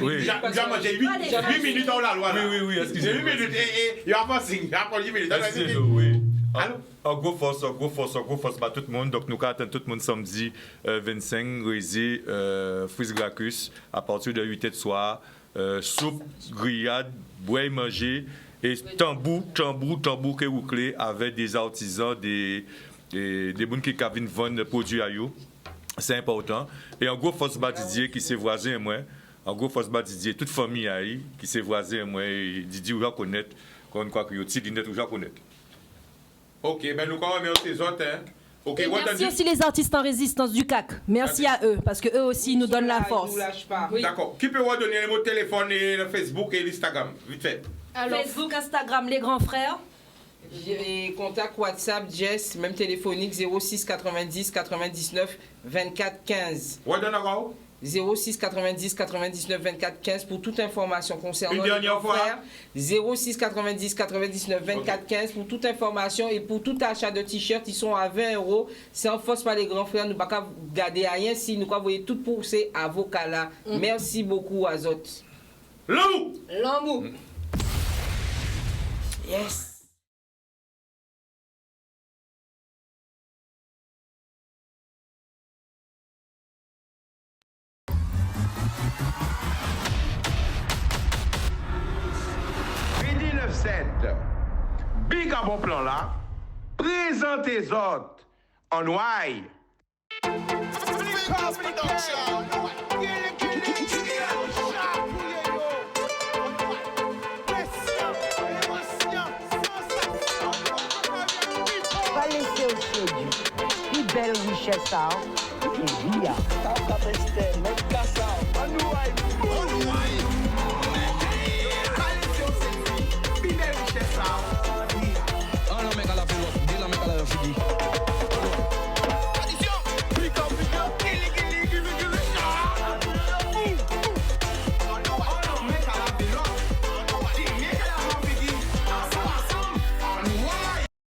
Oui. J'ai 8 minutes dans la loi. Oui, excusez-moi. J'ai 8 minutes et il y a pas 8 minutes. Oui. En gros force, tout le monde. Donc, nous attendons tout le monde samedi 25, Rézé, Frise Gracchus, à partir de 8h de soir. Soupe, grillade, boire et manger. Et tambour qui est bouclé avec des artisans, des gens qui viennent vendre des produits à eux. C'est important. Et en gros, force Didier qui s'est voisin, moi. En gros, force Didier, toute famille aïe qui s'est voisin, moi. Didier, vous reconnaître. Quand on croit que vous êtes, vous reconnaître. Ok, nous remercions les autres. Et merci aussi les artistes en résistance du CAC. Merci à eux, parce qu'eux aussi ils nous donnent la force. Oui. D'accord. Qui peut vous donner les mots de téléphone et le Facebook et l'Instagram? Vite fait. Alors, Facebook, Instagram, les grands frères. J'ai contact WhatsApp, Jess, même téléphonique 06 90 99 24 15. 06 90 99 24 15 pour toute information concernant Une dernière fois. frères. 06 90 99 24 15 pour toute information et pour tout achat de t-shirts, ils sont à 20 €. C'est en force par les grands frères. Nous ne pouvons pas garder rien si nous voyons tout pour ces avocats-là. Merci beaucoup, Azot. L'amour! L'amour. Yes. Midi 9-7. Big à bon plan là. Présentez autres en noailles. Va laisser au Sédu. Plus belle richesse, ça. Et via.